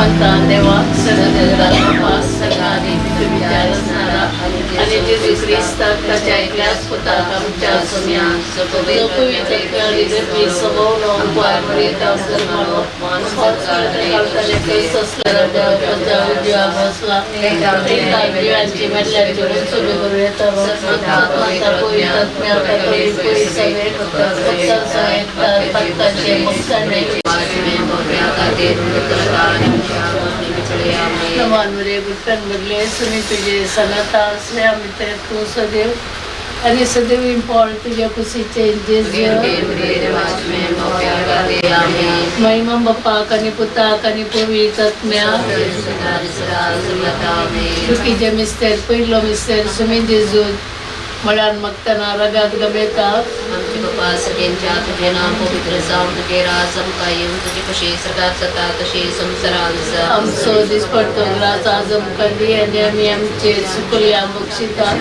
श्रीमंता देवा सगळ्यांनी विचार असणारा आणि जेजू ख्रिस्ताच्या ऐकल्यास होता आमच्या सुन्या पवित्र समोर मानस बदले सुनी तुझे सगळ्यात असले आम्ही ते तू सदैव आणि सदैव इम्पॉर्ट तुझ्या खुशीचे महिमा बाप्पा कनी पुता कनी पूर्वी तत्म्या चुकीचे मिस्टर पहिलो मिस्टर सुमी जेजू मळान मगतना रगात गबेता आमचे बाप्पा सगळ्यांच्या तुझे नाम पवित्र जाऊन तुझे राजम कायम तुझी कशी सगळ्यात सता तशी संसारांचा आमचो दिसपडतो ग्रास आजम करली आणि आम्ही आमचे सुकुल्या बक्षिता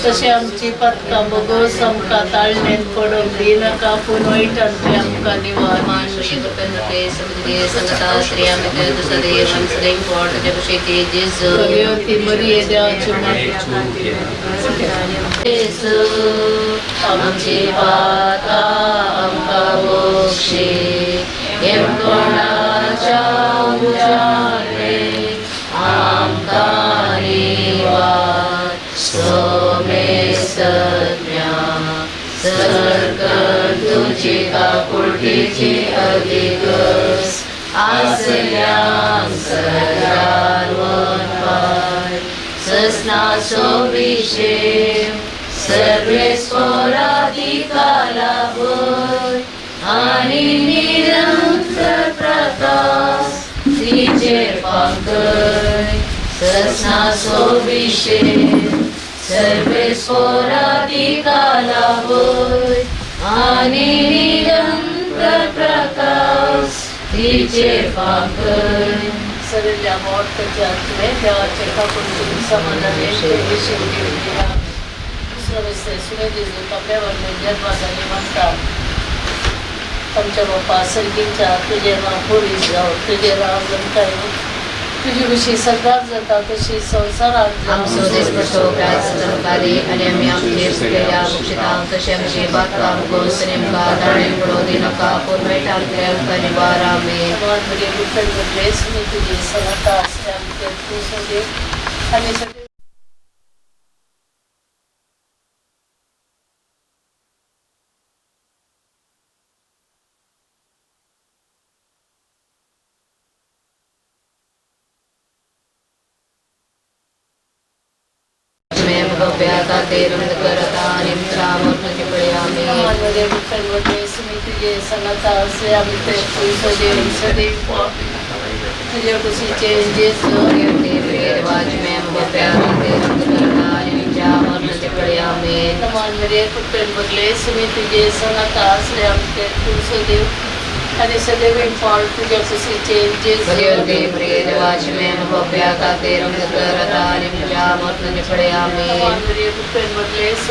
तसे आमची पत्का बघोस आमका ताळणेन पडून दिन कापून वाईट आणते आमका निवार मानवी कृपे समजले संगता श्री आम्ही तुझा देव आमचे इम्पॉर्ट तुझ्या कशी ते जेजू ती मरी देवाची आमची पाता आमका मोक्षे एम कोणाच्या उजाडे आमका निवार सोमे सज्ञा सरकन तुझी काकुळटीची अधिकस आसल्यां सगळ्यांवर पाय ससना सोभिषेक सर्वे स्फोराधिकाला भय आणि निरंतर प्रकाश तिचे पंकज ससना सोभिषेक सर्वे स्फोराधिकाला भय आणि निरंतर प्रकाश तिचे पंकज सगळ्या मोठ्याच्या देवाचे काकुळटी समाधाने आमच्या बाप्पा सर्गीच्या तुझे नाव होळी जाऊ तुझे राम काय तुझी कशी सगळ्यात जाता तशी संसारात आमचो देशभर सरकारी आणि आम्ही आमचे सुकलेल्या बक्षितांक तसे आमचे बातकाम गोस नेमका दाणे पडोदी नका पूर्वेट आमचे अंक निवार आम्ही म्हणजे ड्रेस मी तुझी सगळ्यात असते आमचे तू सगळे आणि सगळे प्याता ते रंग करता निमचा मोठे पडे आम्ही मध्ये मी तुझे सगळ्यात असे आम्ही ते तू सदैव सदैव तुझ्या खुशीचे जेस रिवाज में प्याता ते रंग करता निमचा मोठे पडे आम्ही मध्ये कुठे बघले मी तुझे सगळ्यात असले आम्ही ते तू सदैव आणि सदैव इम्पॉर्ट तुझ्या खुशीचे जेस रिवाज में प्याता ते रंग करता निमचा मोठे पडे आम्ही बदले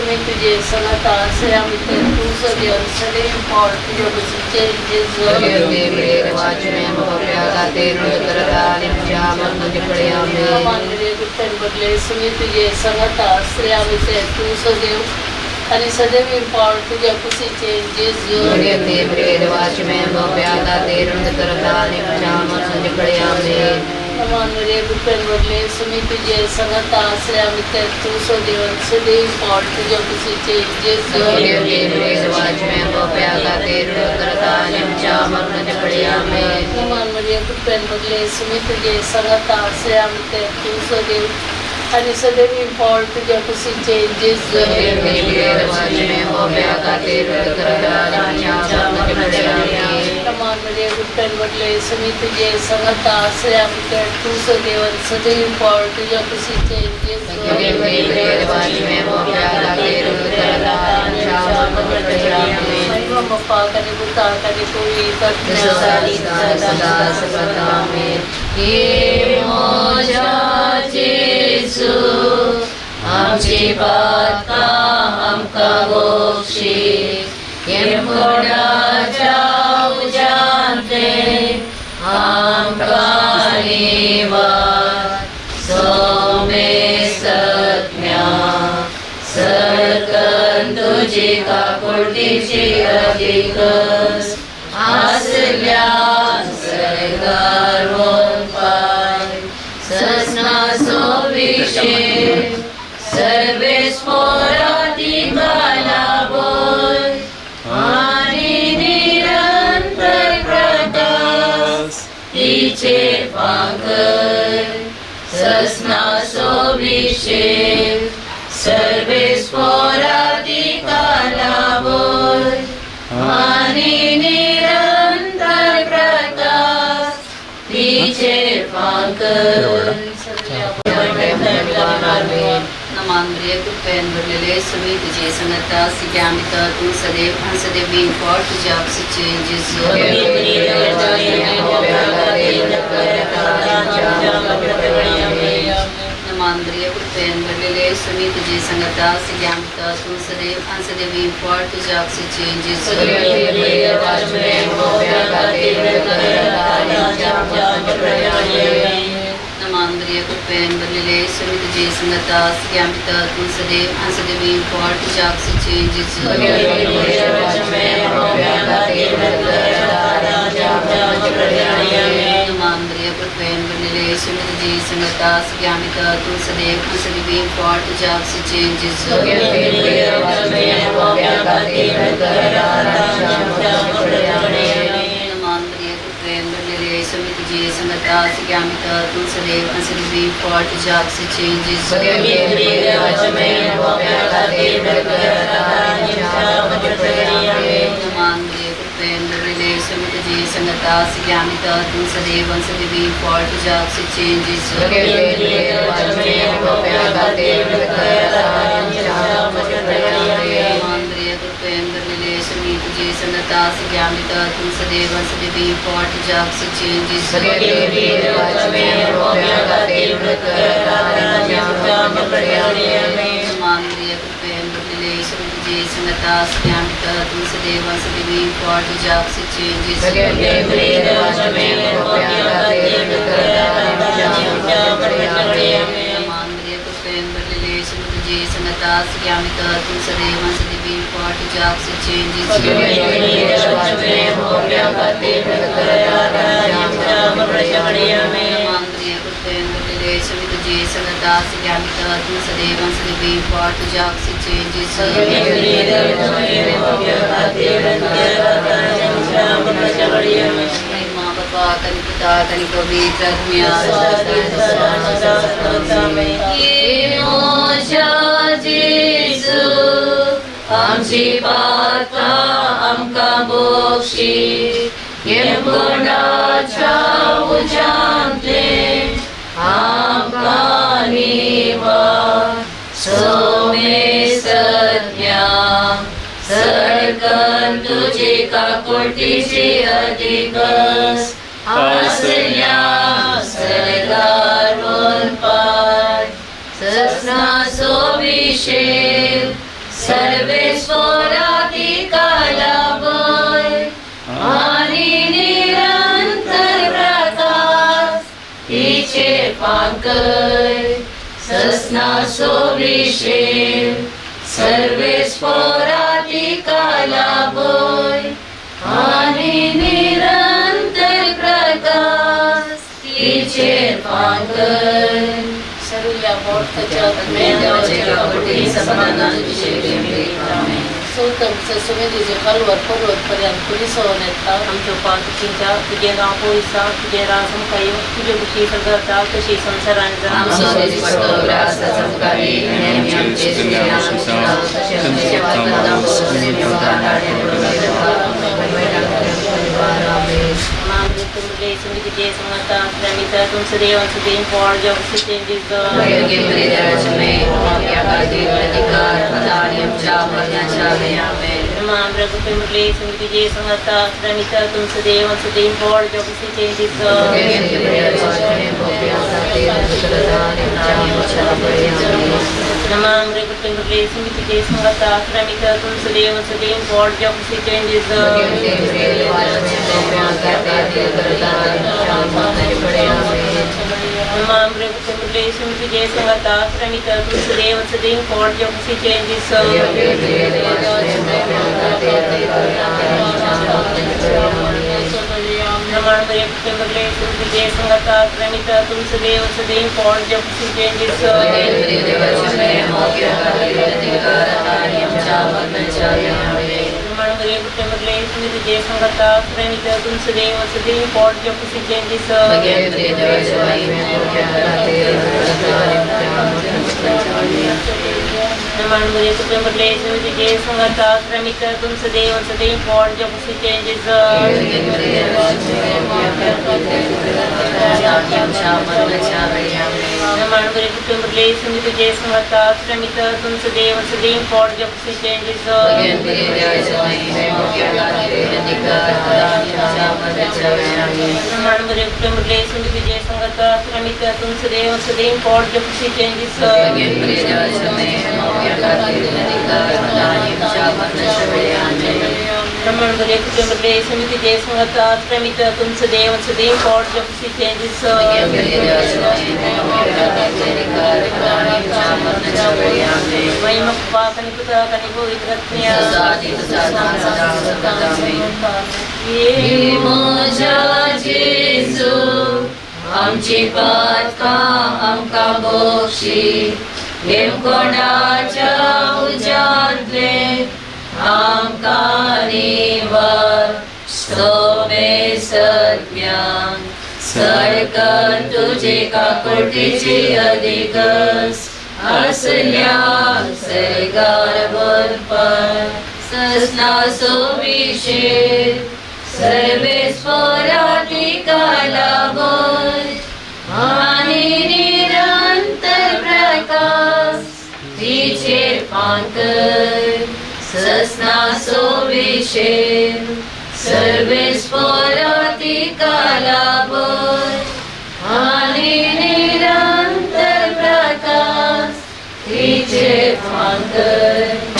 मी तुझे सगळ्यात असे आम्ही ते तू सदैव सदैव इम्पॉर्ट तुझ्या खुशीचे जेस रिवाज में प्याता ते रंग करता निमचा मोठे पडे आम्ही बदले मी तुझे सगळ्यात असे आम्ही ते तू सदैव आणि सदैव इम्पॉर्ट तुझ्या खुशीचे जेस रिवाज में प्याता ते रंग करता निमचा मोठे पडे आम्ही बदले मी तुझे सगळ्यात असे आम्ही ते तू सदैव सदैव इम्पॉर्ट तुझ्या खुशीचे जेस रिवाज में प्याता ते रंग करता निमचा मोठे पडे आम्ही बदले मी तुझे सगळ्यात असे आम्ही ते तू सदैव आणि सदैव इम्पॉर्ट तुझ्या खुशीचे जेस रिवाज में प्याता ते रंग करता निमचा मोठे पडे आम्ही बदले मी तुझे सगळ्यात असे आम्ही ते तू सदैव सदैव इम्पॉर्ट तुझ्या खुशीचे जेस रिवाज में प्याता ते रंग करता निमचा मोठे पडे आम्ही बाप्पा कधी पुता कधी पूर्वी सदा सर्वदा आमेन हे मोजा जेसू आमची बातका आमका मोक्षी एम कोणाच्या उजाडे आमका सोमे सत्म्या सरकन तुझी काकुळतीची अधिकस आसल्या सरगारोन पाय ससना सोविशे सर्वे स्फोराधिकाला बोल आणि निरंतर प्रकाश तिचे पाकर ससना सोविशे सर्वे स्फोराधिकाला बोल आणि निरंतर प्रकाश तिचे पाकर Namandriya Kupen Berlele Sumi Tuje Sanata Sigamita Tu Sadev Hansadev being for to jobs changes Namandriya Kupen Berlele Sumi Tuje Sanata Sigamita Tu Sadev Hansadev being for to jobs changes Namandriya Kupen Berlele Sumi Tuje Sanata Sigamita Tu Sadev Hansadev being for to jobs changes Namandriya Kupen Berlele Sumi Tuje Sanata Sigamita Tu Sadev Hansadev being for to jobs changes Namandriya Kupen Berlele Sumi Tuje Sanata Sigamita Tu Sadev Hansadev being for to jobs changes Namandriya Kupen Berlele Sumi Tuje Sanata Sigamita Tu Sadev Hansadev being for to jobs changes Namandriya Kupen Berlele Sumi Tuje Sanata Sigamita Tu Sadev Hansadev being for to jobs changes Namandriya Kupen Berlele Sumi Tuje Sanata Sigamita Tu Sadev Hansadev being for to jobs changes Namandriya Kupen Berlele Sumi Tuje Sanata Sigamita Tu Sadev Hansadev being for to jobs changes Namandriya Kupen Berlele Sumi Tuje Sanata Sigamita Tu Sadev Hansadev being for to jobs changes Maha Bapa Kani Pita Kani Pavitra Jesu Amchi Pata Amka Bokshi Yembonacha Ujante Amka Niva Some Satya Sarkan Tuji Kakurtichi Adikas Asya Sargarun Par Sasna Sovishev Sarve Svorati Kalaboy Ani Nirantar Prakash Tiche Pankar Sasna Sovishev Sarve Svorati Kalaboy Ani Nirantar Prakash Tiche Pankar सर्व मोठच्या मेंद्याच्या कपटी समाधान विषय सौतमचं सुमेधीचे खालवर पर्वतपर्यंत पुरी सवन येतात आमच्या पालखींच्या तुझे नाव होईसा तुझे रासम काही तुझे कुशी सगळता कशी संसारांचा तुमचं देवांचं देव फॉर जगचे कुटुंबले समिती जे संगता श्रमिता तुमचं देवांचं देव फॉर जगचे नमाम्रे कुटुंबले समिती जे संगता श्रमिता तुमचं देवांचं देव फॉर जगचे changes relation to Jason Gata, Ramita, Tuesday, what's the day for Geography changes? Naman relation to Jason Gata, Ramita, Tuesday, what's the day for Geography changes? Naman relation to Jason Gata, Ramita, Tuesday, what's the day for Geography changes? Naman relation to Jason Gata, Ramita, Tuesday, what's the day for Geography changes? Naman relation to Jason Gata, Ramita, Tuesday, what's the day for Geography changes? Naman relation to Jason Gata, Ramita, Tuesday, what's the day for Geography changes? Naman relation to Jason Gata, Ramita, Tuesday, what's the day for Geography changes? May magpa kanikuta kanibo ikratnya Imoja Jesu आमची पातका आमका बक्षी नेमकोणाच्या उजाडले आमका निवार स्तोमे सत्यान सडकन तुझे काकुटीची अधिकस असल्या सरगार बरपण ससना सोविशेर सर्वेश्वरातिका लागोन आणि निरंतर प्रकाश तिचे पांकर ससना सोविशेर सर्वेश्वरातिका लागोन आणि निरंतर प्रकाश तिचे पांकर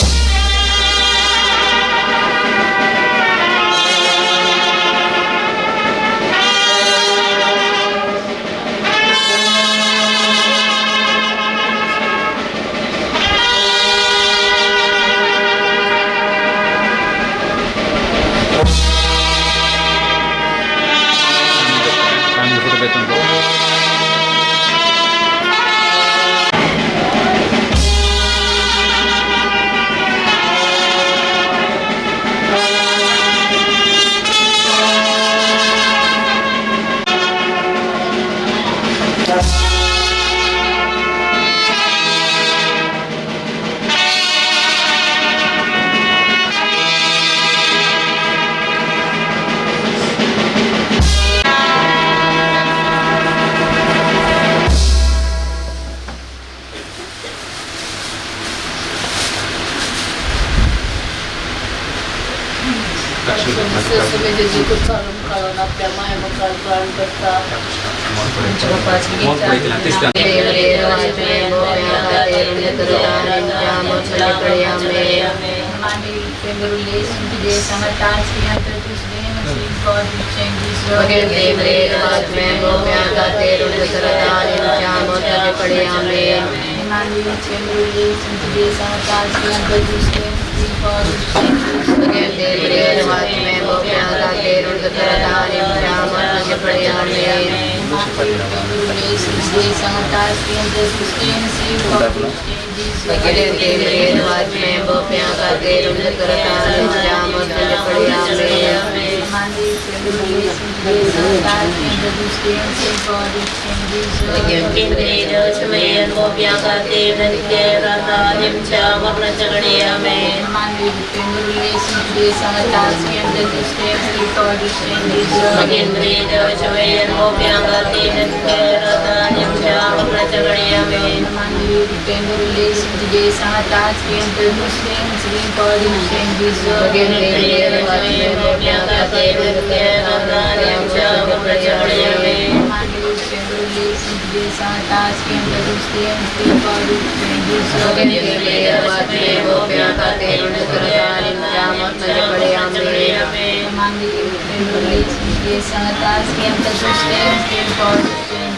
आपल्या मायमकाल प्राण करता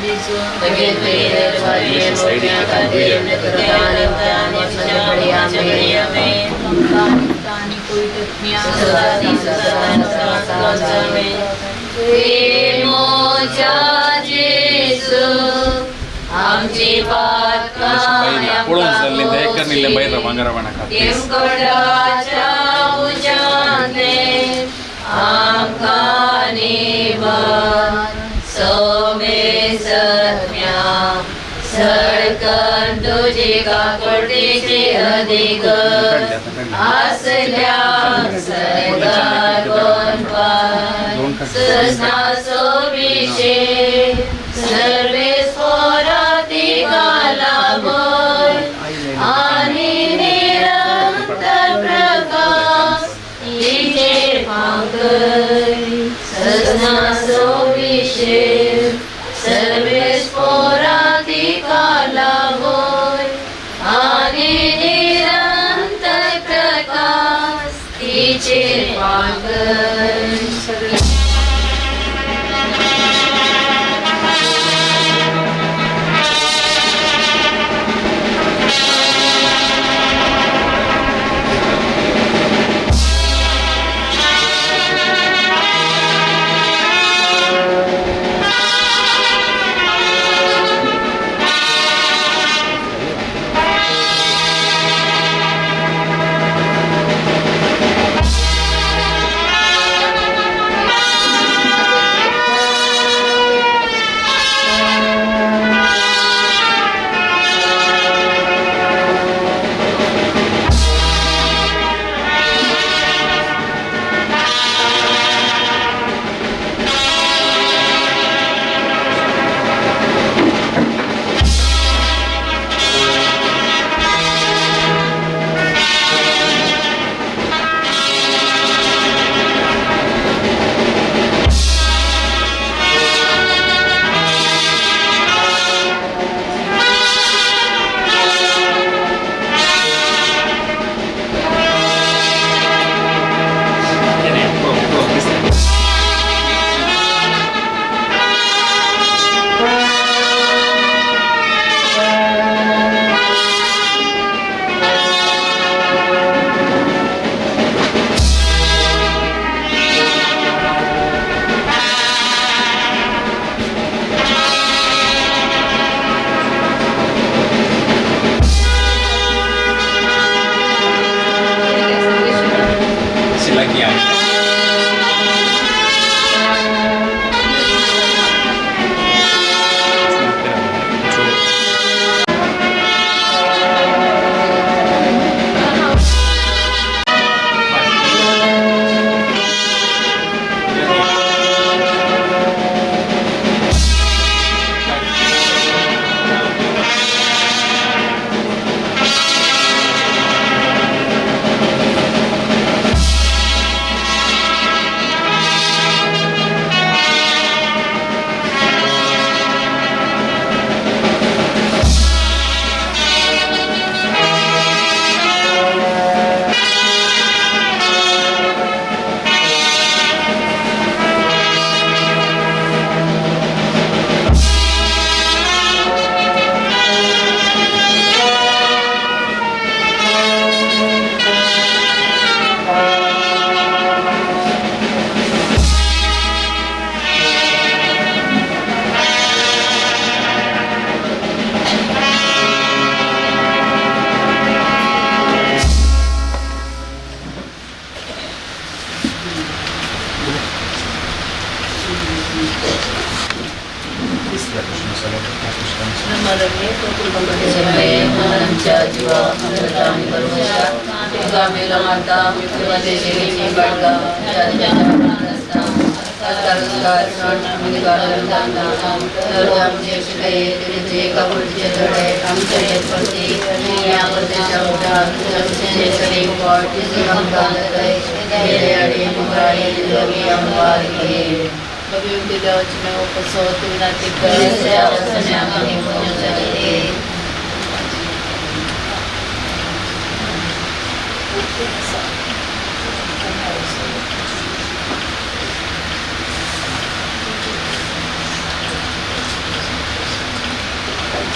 Bisu, Bagian Peter, Bagian Sopia, Bagian Neturani, Bagian Tani Kuitnya, Sesati, Sesati, Moja Yesus, आमची टेमकोडाच्या उजाने आमका निवड सोमे सत्म्या सडकन तुझी काकोडीची अधिक असल्या सरगागोन पाय सस्ना सोविशे सर्वे स्फोराती कालाभर आणि निरंतर प्रकाश तिचे पांकरी सस्ना सोविशे सर्वे स्फोराती कालाभर आणि निरंतर प्रकाश तिचे पांकरी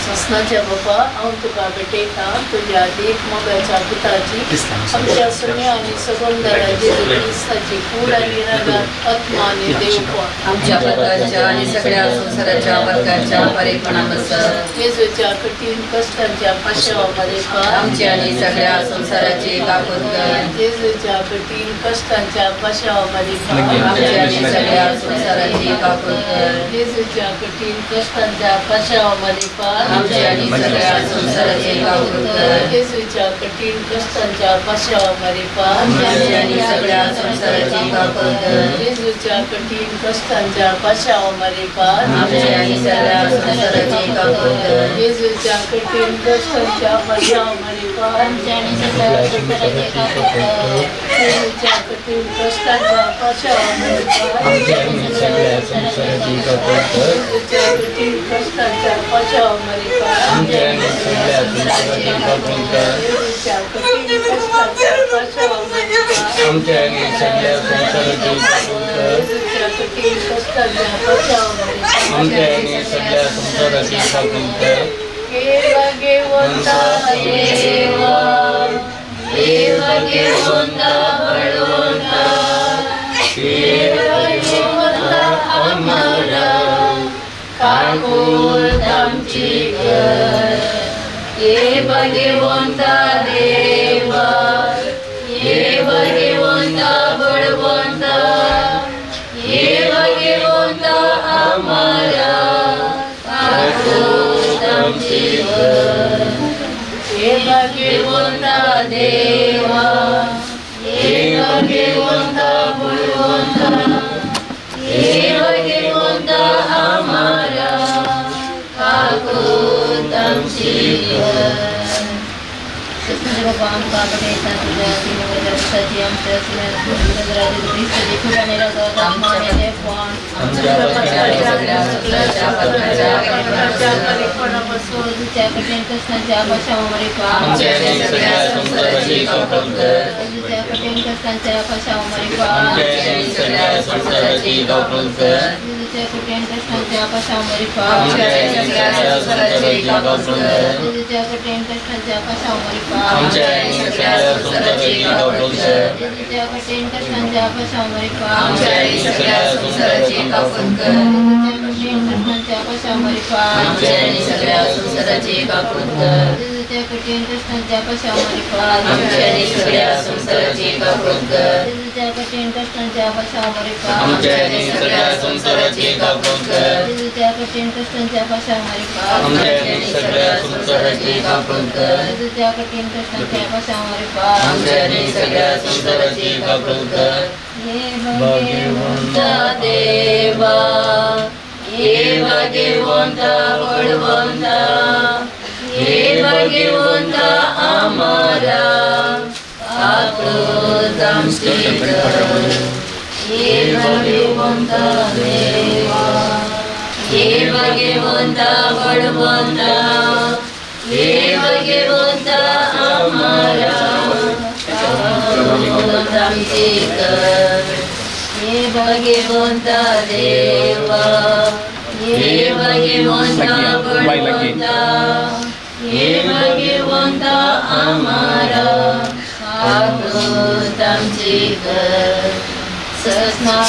ससनाच्या बापा हांव तुका भेटयता तुज्या देख मोगाच्या पुताची आमच्या सुन्य आनी सगोंदराची क्रिस्ताची कूड आनी रगात आत्मा आनी देवपा आमच्या बदकाच्या आणि सगळ्या संसाराच्या बदकाच्या परीपणाबसत येजूच्या कठीण कष्टांच्या पाशवामध्ये पार आमच्या आणि सगळ्या संसाराची काकूत कर येजूच्या कठीण कष्टांच्या पाशवामध्ये पार आमच्या आणि सगळ्या संसाराची काकूत कर येजूच्या कठीण कष्टांच्या पाशवामध्ये पार आमच्या आणि सगळ्या संसाराची काकूत कर येजूच्या कठीण कष्टांच्या पाशवामध्ये पार आमच्या आणि सगळ्या संसाराची काकूत कर येजूच्या कठीण कष्टांच्या पाशवामध्ये पार आमच्या आणि सगळ्या संसाराची काकूत कर येजूच्या कठीण कष्टांच्या पाशवामध्ये पार आणि सगळ्या संसाराची काकूत कर येजूच्या कठीण कष्टांच्या पाशवामध्ये पार सगळ्या संसाराची काकूत कर येजूच्या कठीण कष्टांच्या पाशवामध्ये पार आमच्या सगळ्या संसाराची काकूत कर येजूच्या कठीण कष्टांच्या पाशवामध्ये पार आमच्या सगळ्या संसाराची काकूत कर येजूच्या कठीण कष्टांच्या पाशवामध्ये पार आमच्या सगळ्या संसाराची काकूत कर देवगेवंता देवा देवगेवंता बळवंता देवगेवंता आम्हाला काकूत आमची कर देवगेवंता देवा देवगेवंता बळवंता देवगेवंता आम्हाला काकूत आमची कर देवगेवंता देवा देवगेवंता बळवंता देवगेवंता आम्हाला काकूत आमची कर बाबा आमकां भेटयता तुज्या दिनवल्या पुताची आमच्या सगळ्या क्रिस्ताची कूड आनी रगात आत्मा आनी देवपण आमच्या बदकाच्या सगळ्या संसाराच्या बदकाच्या परीपणाबसत येजूच्या कठीण कष्टांच्या पाशवामध्ये पार आमच्या आणि सगळ्या संसाराची काकूत कर येजूच्या कठीण कष्टांच्या पाशवामध्ये पार आमच्या आणि सगळ्या संसाराची काकूत कर येजूच्या कठीण कष्टांच्या पाशवामध्ये पार आमच्या आणि सगळ्या संसाराची काकूत कर येजूच्या कठीण कष्टांच्या पाशवामध्ये पार आमच्या आणि सगळ्या संसाराची काकूत कर येजूच्या कठीण कष्टांच्या पाशवामध्ये पार आमच्या आणि सगळ्या संसाराची काकूत कर येजूच्या कठीण कष्टांच्या पाशवामध्ये पार आमच्या आणि सगळ्या संसाराची काकूत कर येजूच्या कठीण कष्टांच्या पाशवामध्ये पार आमच्या आणि सगळ्या संसाराची काकूत कर येजूच्या कठीण कष्टांच्या पाशवामध्ये पार आमच्या आणि सगळ्या संसाराची काकूत कर येजूच्या कठीण कष्टांच्या पाशवामध्ये पार आमच्या आणि सगळ्या संसाराची काकूत कर भगवंता देवा हे भगवंता बळवंता हे भगवंता आम्हाला काकूत आमची कर हे भगवंता देवा हे भगवंता बळवंता हे भगवंता आम्हाला काकूत आमची कर हे भगवंता देवा हे भगवंता बळवंता हे भगवंता आम्हाला काकूत आमची कर ससना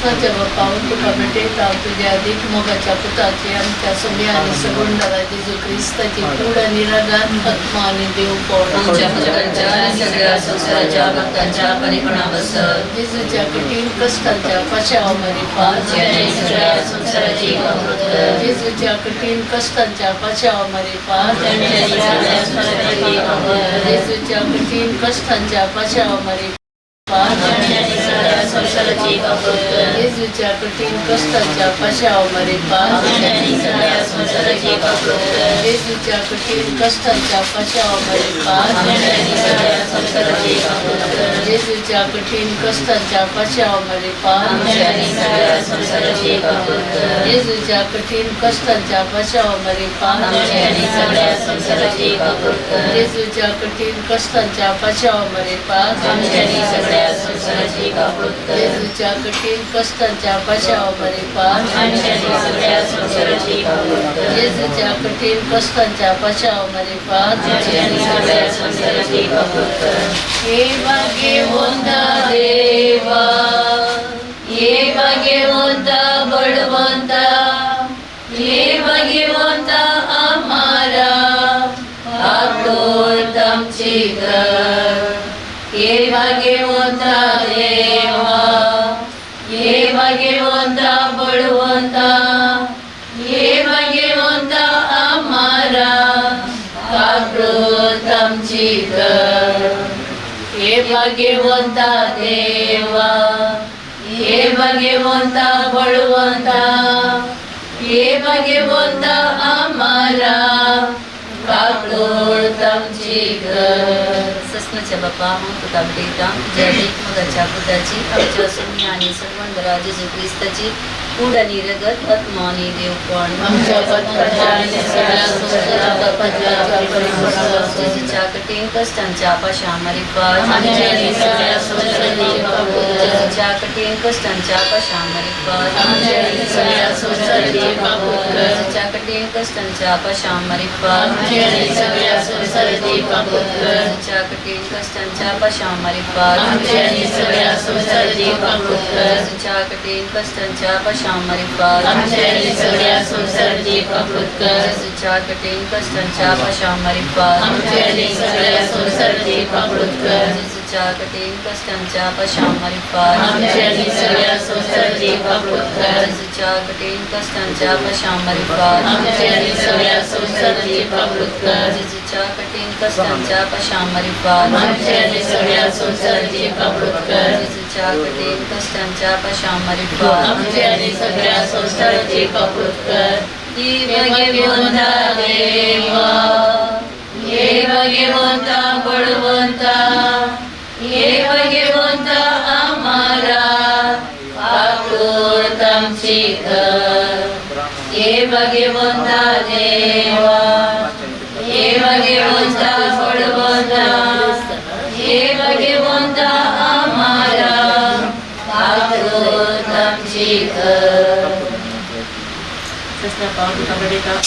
कृष्णाच्या बाप्पाहून तुका भेटेता तुझ्या अधिक मोगाच्या पुताची आमच्या सोबी आणि सगुंडरा जेजू ख्रिस्ताची पूर्ण निरागात आत्मा आणि देव पड आमच्या भक्तांच्या आणि सगळ्या संसाराच्या भक्तांच्या परिपणावसर जेजूच्या कठीण कष्टाच्या पशावामध्ये पाच आणि सगळ्या संसाराची कामृत जेजूच्या कठीण कष्टाच्या पशावामध्ये पाच आणि सगळ्या संसाराची कामृत जेजूच्या कठीण कष्टाच्या पशावामध्ये पाच आणि सगळ्या संसाराची कामृत जेजूच्या कठीण कष्टाच्या पशावामध्ये पाच आणि सगळ्या संसाराची कामृत जेजूच्या कठीण कष्टाच्या पशावामध्ये पाच आणि सगळ्या संसाराची कामृत जेजूच्या कठीण कष्टाच्या पशावामध्ये पाच आणि सगळ्या संसाराची कामृत जेजूच्या कठीण कष्टाच्या पशावामध्ये पाच आणि सगळ्या संसाराची कामृत जेजूच्या कठीण कष्टाच्या पशावामध्ये पाच आणि सगळ्या संसाराची कामृत जेजूच्या कठीण कष्टाच्या पशावामध्ये पाच आणि सगळ्या संसाराची कामृत जेजूच्या कठीण कष्टाच्या पशावामध्ये पाच आणि सगळ्या संसाराची कामृत हे भाग्यवंत देवा हे भाग्यवंत बळवंता हे भाग्यवंत आम्हाला आकोत आमची घर हे भाग्यवंत देवा हे भाग्यवंत बळवंता हे भाग्यवंत आम्हाला आकोत आमची घर हे भाग्यवंता देवा हे भाग्यवंता बळवंता हे भाग्यवंता आम्हाला काकोत आमची घर ससनाच्या बाप्पा हूँ तुका भेटेता तुझ्या अधिक मोगाच्या पुताची आमच्या सोनी आणि सर्वंदरा जेजू ख्रिस्ताची पूर्ण निरगत आत्मा आणि देव पण आमच्या पत्काच्या आणि सगळ्या संसाराच्या पत्काच्या परिपूर्ण जेजूच्या कठीण कष्टांच्या पाशामारी पाच आमच्या आणि सगळ्या संसाराची कापूर जेजूच्या कठीण कष्टांच्या पाशामारी पाच आमच्या आणि सगळ्या संसाराची कापूर जेजूच्या कठीण कष्टांच्या पाशामारी पाच आमच्या आणि सगळ्या संसाराची कापूर जेजूच्या कठीण कष्टांच्या पाशामारी पाच आमच्या आणि सगळ्या संसाराची कापूर जेजूच्या कठीण कष्टांच्या पाशामारी पाच आमच्या आणि सगळ्या संसाराची कापूर जेजूच्या कठीण कष्टांच्या पाशामारी पाच आमच्या आणि सगळ्या संसाराची कापूर जेजूच्या कठीण कष्टांच्या पाशामारी पाच आमच्या आणि सगळ्या संसाराची कापूर जेजूच्या कठीण कष्टांच्या पाशामारी पाच आमच्या आणि सगळ्या संसाराची कापूर जेजूच्या कठीण कष्टांच्या पाशामारी पाच आमच्या आणि सगळ्या संसाराची कापूर जेजूच्या कठीण कष्टांच्या पाशामारी पाच आमच्या आणि सगळ्या संसाराची कापूर हे भाग्यवंता देवा हे भाग्यवंता बळवंता हे भाग्यवंता आम्हाला कापूर आमची घर हे भाग्यवंता देवा हे भाग्यवंता बळवंता हे भाग्यवंता आम्हाला कापूर आमची घर ससना पाहून तुका भेटेता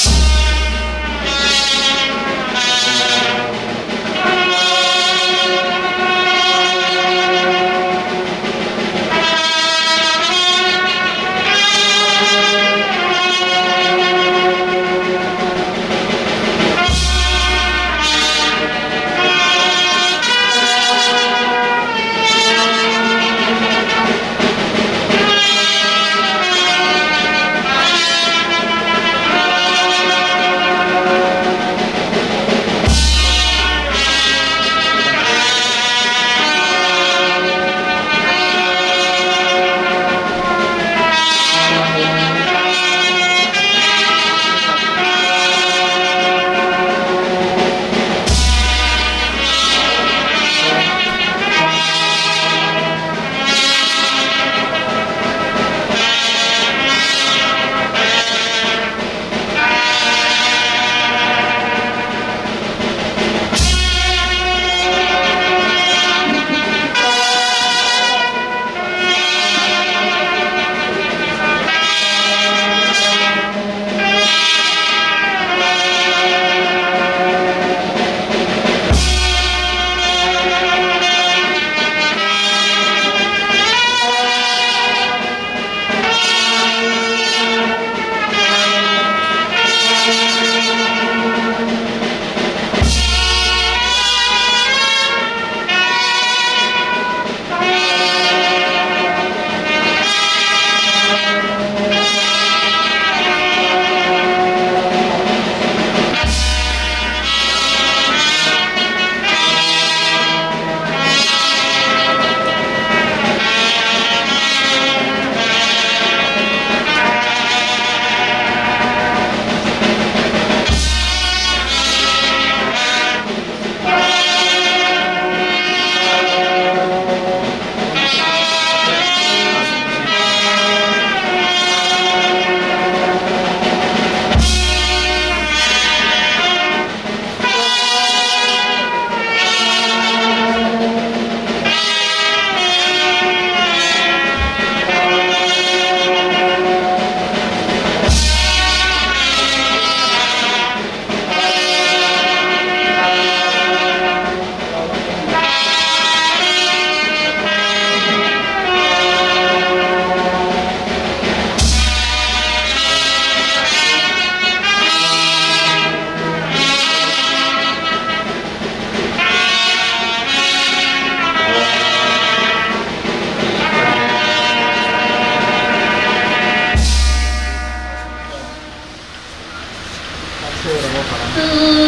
तुझे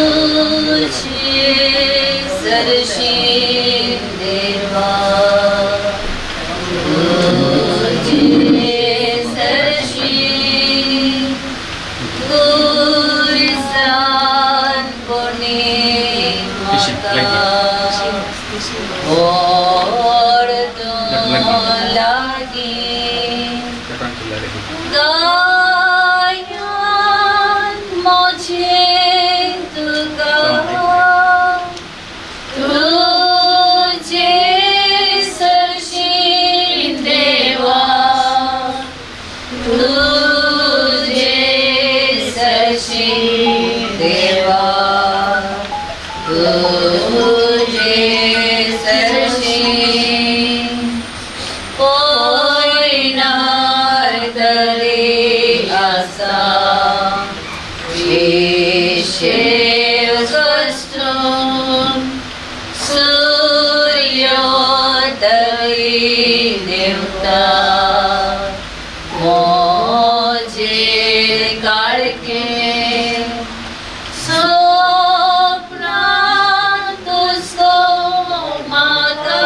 सरशी देवा तुझे सरशी गुरसान पुणे माता और तो लागी गायन मुझे तुगा तुझे सरशी देवा तुझे सरशी देवा तुझे सरशी कोई नारदरे आसा विशेव कष्टम सूर्योदय देवता मोजे काळके स्वप्ना तुझको माता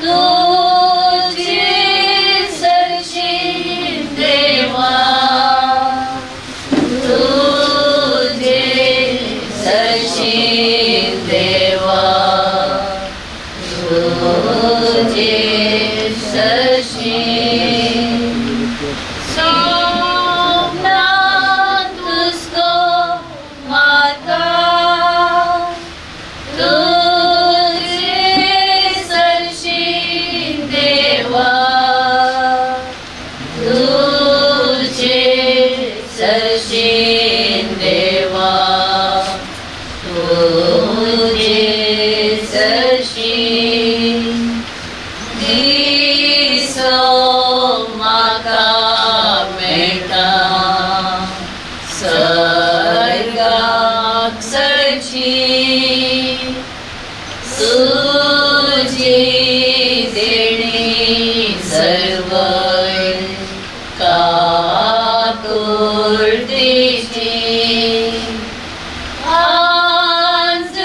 तुझे सरशी देवा तुझे सरशी देवा तुझे सरशी स्वप्ना तुझको माता तुझे सरशी देवा तुझे सरशी देवा तुझे सरशी दिसो माका मेटा स्वर्गाक सरशी तुझी देणी सर्व काकुर्दिशी आज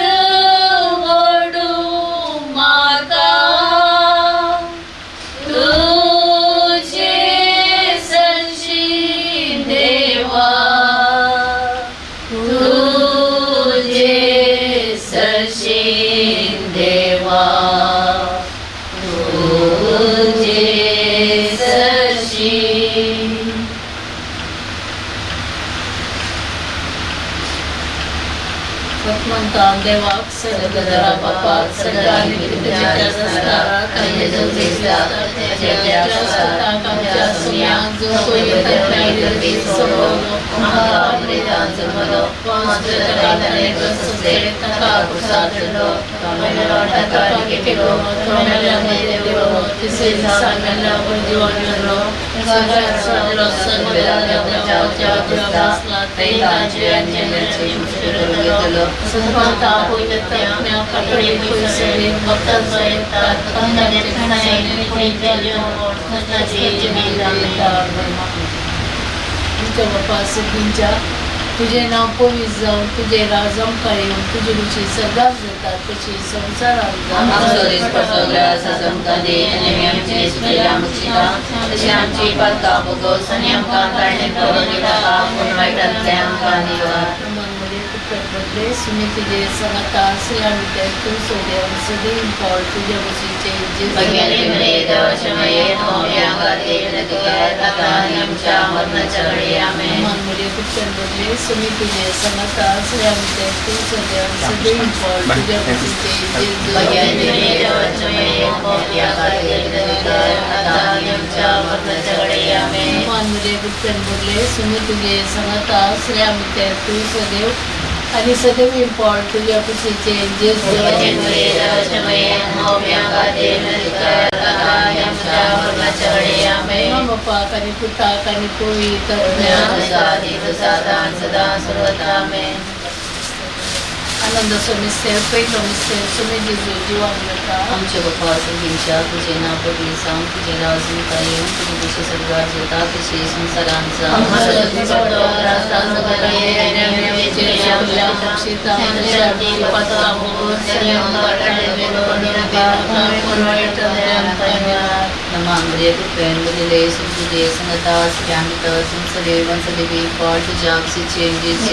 वडू माता तुझे सरशी देवा तुझे सरशी देवा तुझे सरशी भगवंतां देवाक सदगदरा बापाक सदानी विद्याच्या संस्काराक आणि जोगेस्ताक अजय सताक आमच्या सुम्याक जो कोई तत्नाई सबोनो महाप्रेदांचं मलो वांद्रतकाने कससे तका कुसादलो तमेला टकाके केलो तमेला देवो तिसे सांगला वजीवनलो सगळ्या सगळ्या देवताच्या देवासला तैलाचे अंजनचे उचललो संता होते त्या कपडे खुसरे भक्तांचा येतात अंगाने खाणे कोणी गेलो खताचे जमीनदार तुझ्या बापा सगळींच्या तुझे नाव पवित्र जाऊन तुझे राजम येऊन तुझी रुची सदाच जातात तशी संसारात आमची पालका भोगोस आणि आमकां तारणे करून दिता पूण वायटांतल्यान आमकां निवार बदले सुनी तुझे संगता आसल्या विद्या तू सोदे सदी पावल तुझ्या बशीचे भगवाने मरे देवशमये होम्यागाते नदुकार आता आमच्या मरणाच्या वेळी आमेन मनमुळे कुठल्या बदले सुनी तुझे संगता आसल्या विद्या तू सोदे सदी पावल तुझ्या बशीचे भगवाने मरे देवशमये होम्यागाते नदुकार आता आमच्या मरणाच्या वेळी आमेन मनमुळे कुठल्या बदले सुनी तुझे संगता आसल्या विद्या तू सोदे आणि सदैव पावल तुझ्या बशीचे भगवाने मरे देवशमये होम्यागाते नदुकार आता आमच्या मरणाच्या वेळी आमेन बापाक आणि पुताक आणि पवित्र सदा सर्वता आमेन आनंद समिसेर पैलो मिसेर सुमिजी जीवामृता आमच्या बाप्पा सगळ्यांच्या तुझे नाव पडली सांग तुझे राज मी काय येऊन तुझे दिशे सर्गात येता तसे संसारांचा नमांद्रिय कृपेंद्रले सुजय संगता स्यामित संसदे वंसदेवी पाठ जागसी चेंजेस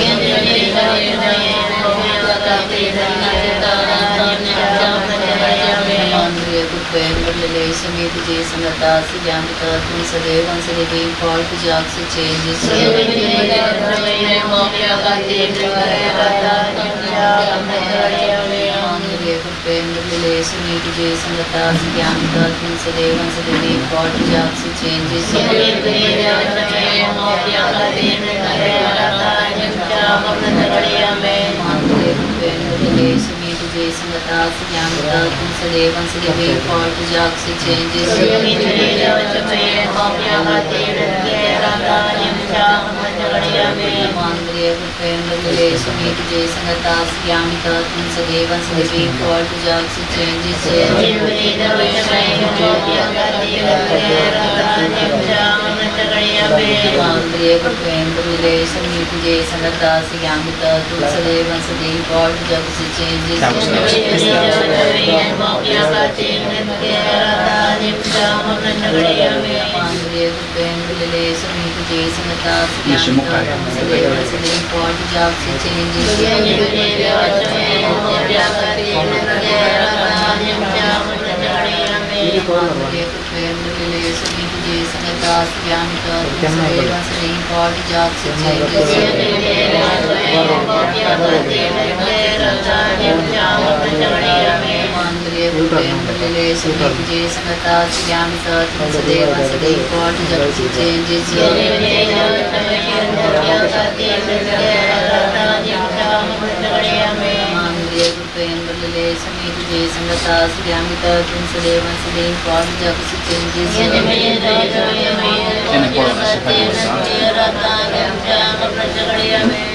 नमांद्रिय कृपेंद्रले समेत जय संगता स्यामित संसदे वंसदेवी पाठ जागसी चेंजेस नमांद्रिय कृपेंद्रले समेत जय संगता स्यामित संसदे वंसदेवी पाठ जागसी चेंजेस नमांद्रिय कृपेंद्रले समेत जय संगता स्यामित संसदे वंसदेवी पाठ जागसी चेंजेस नमांद्रिय कृपेंद्रले समेत जय संगता स्यामित संसदे वंसदेवी पाठ जागसी चेंजेस नमांद्रिय कृपेंद्रले समेत जय संगता स्यामित संसदे वंसदेवी पाठ जागसी चेंजेस नमांद्रिय कृपेंद्रले समेत जय संगता स्यामित संसदे वंसदेवी पाठ जागसी चेंजेस नमांद्रिय कृपेंद्रले समेत जय संगता स्यामित संसदे वंसदेवी पाठ जागसी चेंजेस नमांद्रिय कृपेंद्रले समेत जय संगता स्यामित संसदे वंसदेवी पाठ जागसी चेंजेस नमांद्रिय कृपेंद्रले समेत जय संगता स्यामित संसदे वंसदेवी पाठ जागसी चेंजेस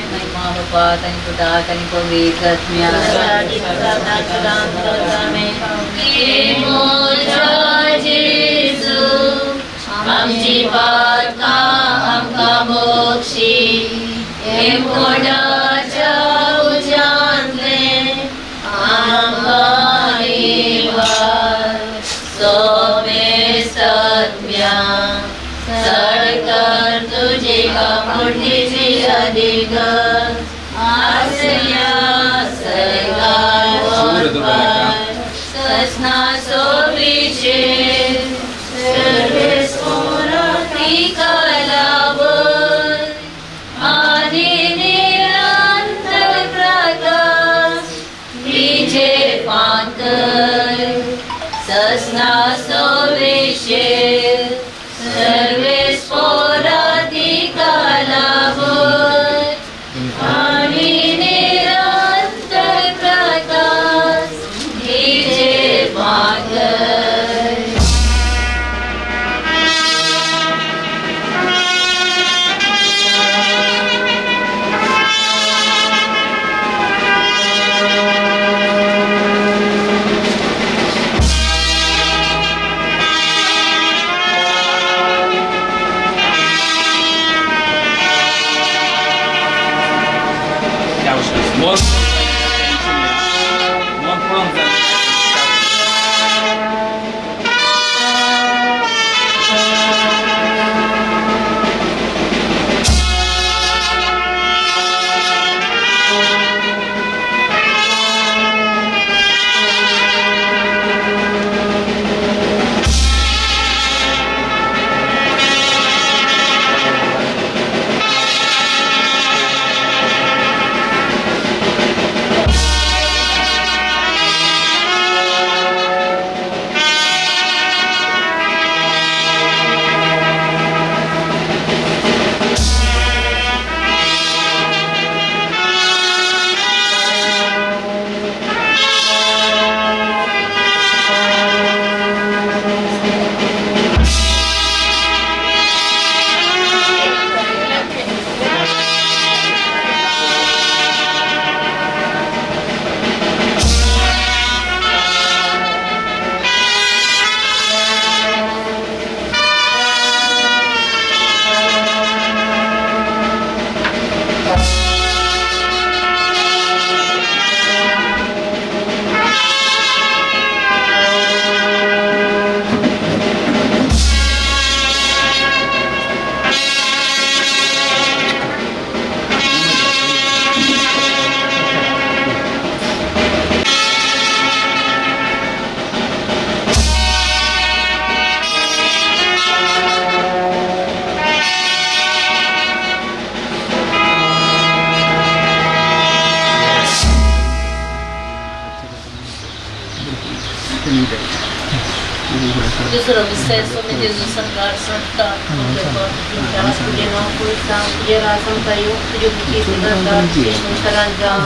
महिमा बाप्पा कनि पुता कनि पवित्र आत्म्या आमची पातका आमका मोक्षी हे मोडाच्या उजांतले आमका सोमे सत्म्या सडकर तुझी कमुटीची अधिक आसया सरकार ससना सोबीचे सर्वे स्मरती कलावर आणि निरंतर प्रकाश तिचे पाकर ससना सोबीचे सर्वे स्फोराती कलावर आणि निरंतर प्रकाश तिचे पाकर Justru bisa semenjak sangat serta tujuh nol puluh sang tujuh rasam kayu tujuh bukti segala kerajaan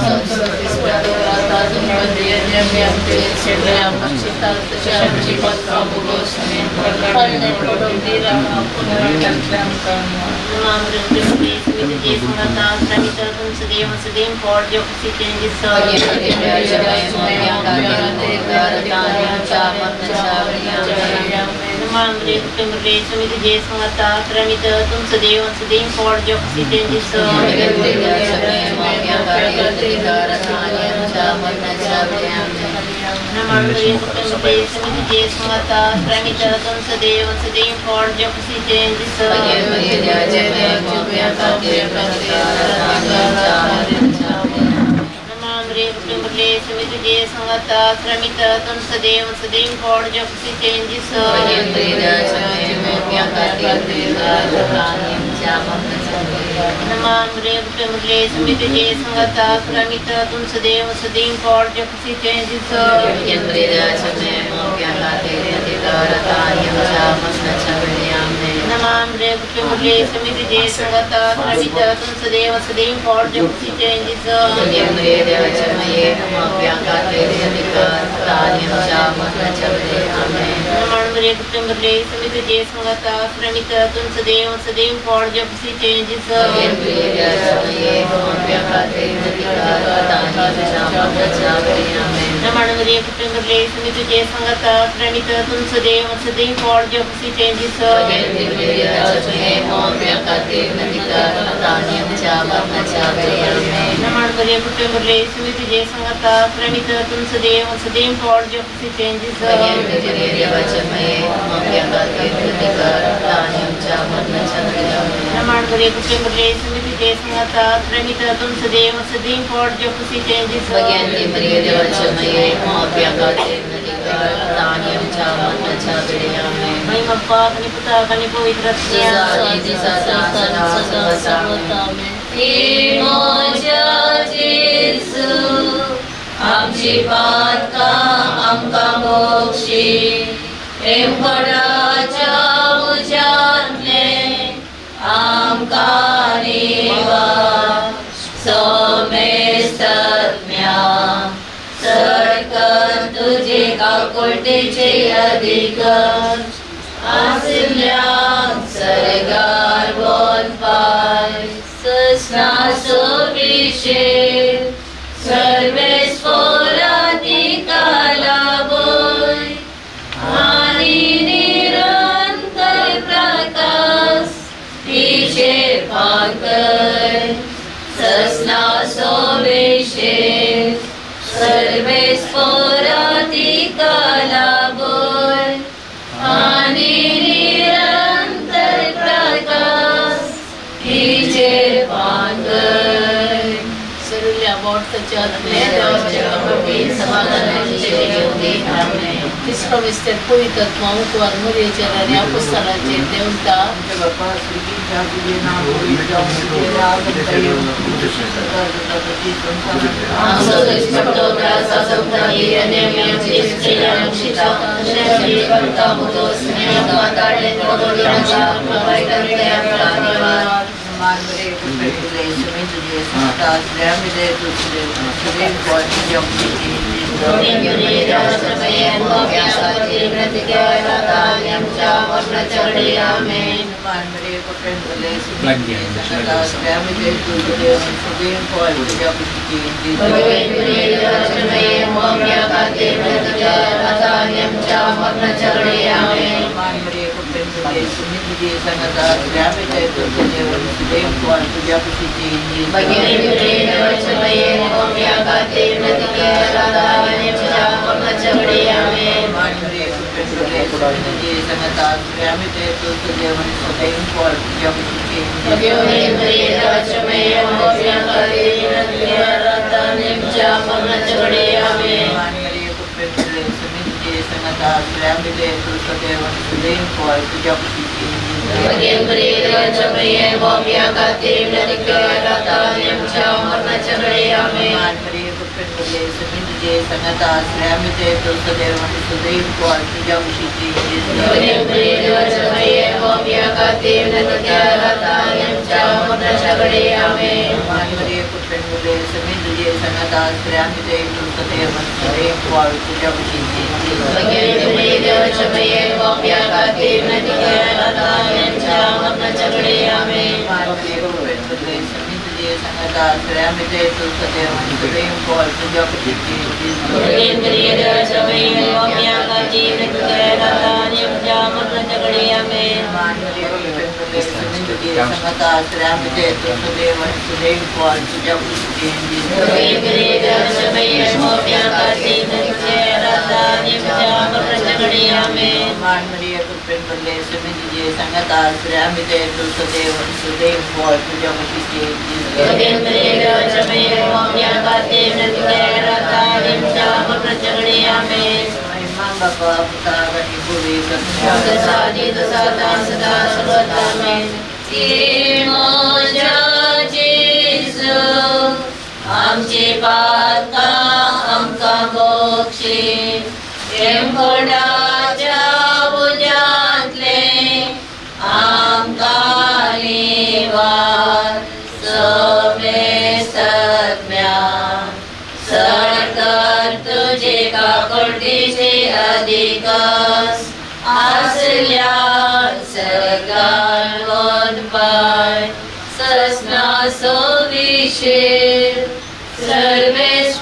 पेंडले समी तुझे संगत आश्रय आम्ही ते तो सदैव आणि सदैव कोण तुझ्या उशीची मानवरे पेंडले समी तुझे संगत आश्रय आम्ही ते तो सदैव आणि सदैव कोण तुझ्या उशीची संगत आश्रय आम्ही ते तो सदैव आणि सदैव कोण तुझ्या उशीची संगत आश्रय आम्ही ते तो सदैव आणि सदैव कोण तुझ्या उशीची मानवरे पेंडले समी तुझे संगत आश्रय आम्ही ते तो सदैव आणि सदैव कोण तुझ्या उशीची बापा पिता आणि पुढे आमचे पाता आमका मोक्षी एमकोडाच्या बुजातले आमका निवार समे सत्म्या सरकार तुझे काकोटीचे अधिकस असल्या सरकार पाय सस्ना सोविशीर सर्वेश्वराधिकारा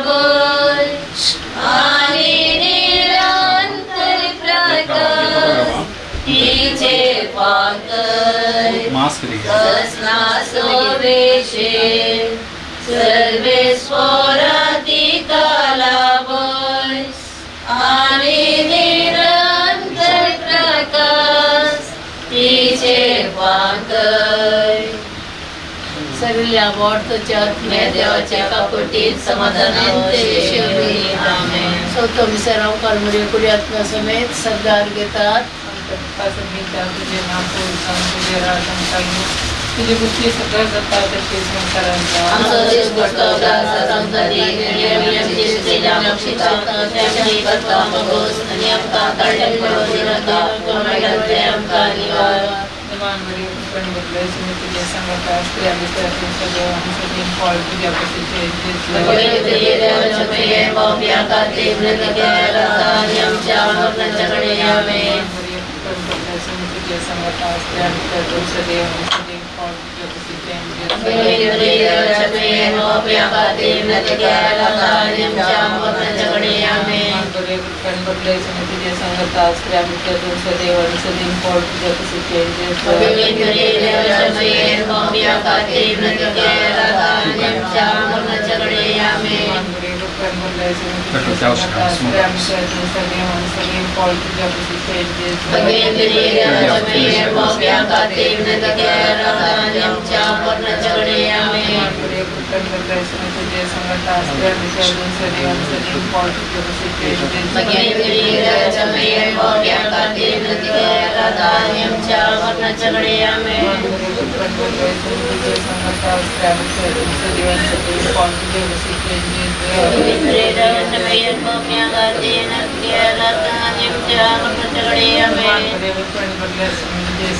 बोल आणि निरंतर प्रकाश तिचे पाकर सस्ना सोविशीर सर्वेश्वराधिकारा बोल आणि निरंतर प्रकाश तिचे पाकर सगळ्या वाढतोच्या देवाच्या काकोटीत समाधानांत सौतम सराव कालमुरे कुडी आत्मा समेत सरदार घेतात तुझे नाम तुझे राजन तुझी बुद्धी सगळं जाता तशी संसारांचा आमचा देश पुस्तकाचा संतती नियमित स्त्रीला शिक्षण त्याची करता मगोस आणि आमका ताळ्या पडोदिनका कोणाकडे आमका निवार मानवरी पण बदले तुझे संगत स्त्रिया विद्यार्थी सगळं आमचे फळ तुझ्या पतीचे तुझे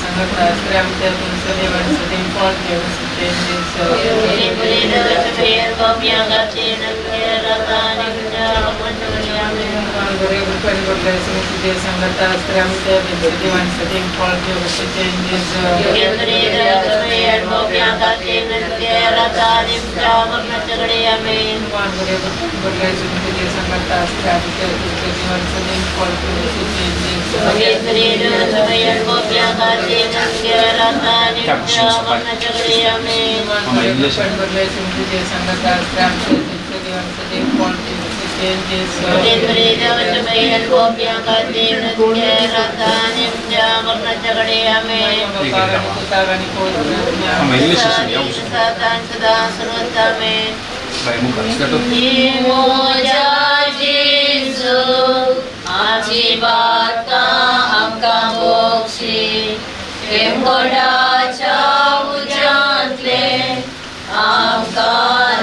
संगत स्त्रिया विद्यार्थी सदैव फळ तुझ्या पतीचे बदले तुझे संगत स्त्रिया विद्यार्थी सदैव सदैव फळ तुझ्या पतीचे आमका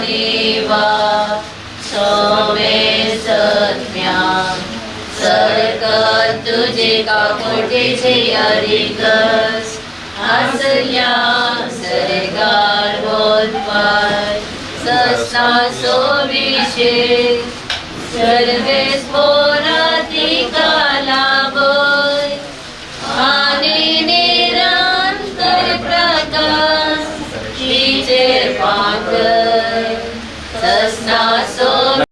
कापटेचे यारिकस आसल्या सरकार बोलपाय सस्ता सोभिषेक सर्वेस पोराती कालाबोय आणि निरंतर प्रकाश तिचेर पातळ सस्ता सोभिषेक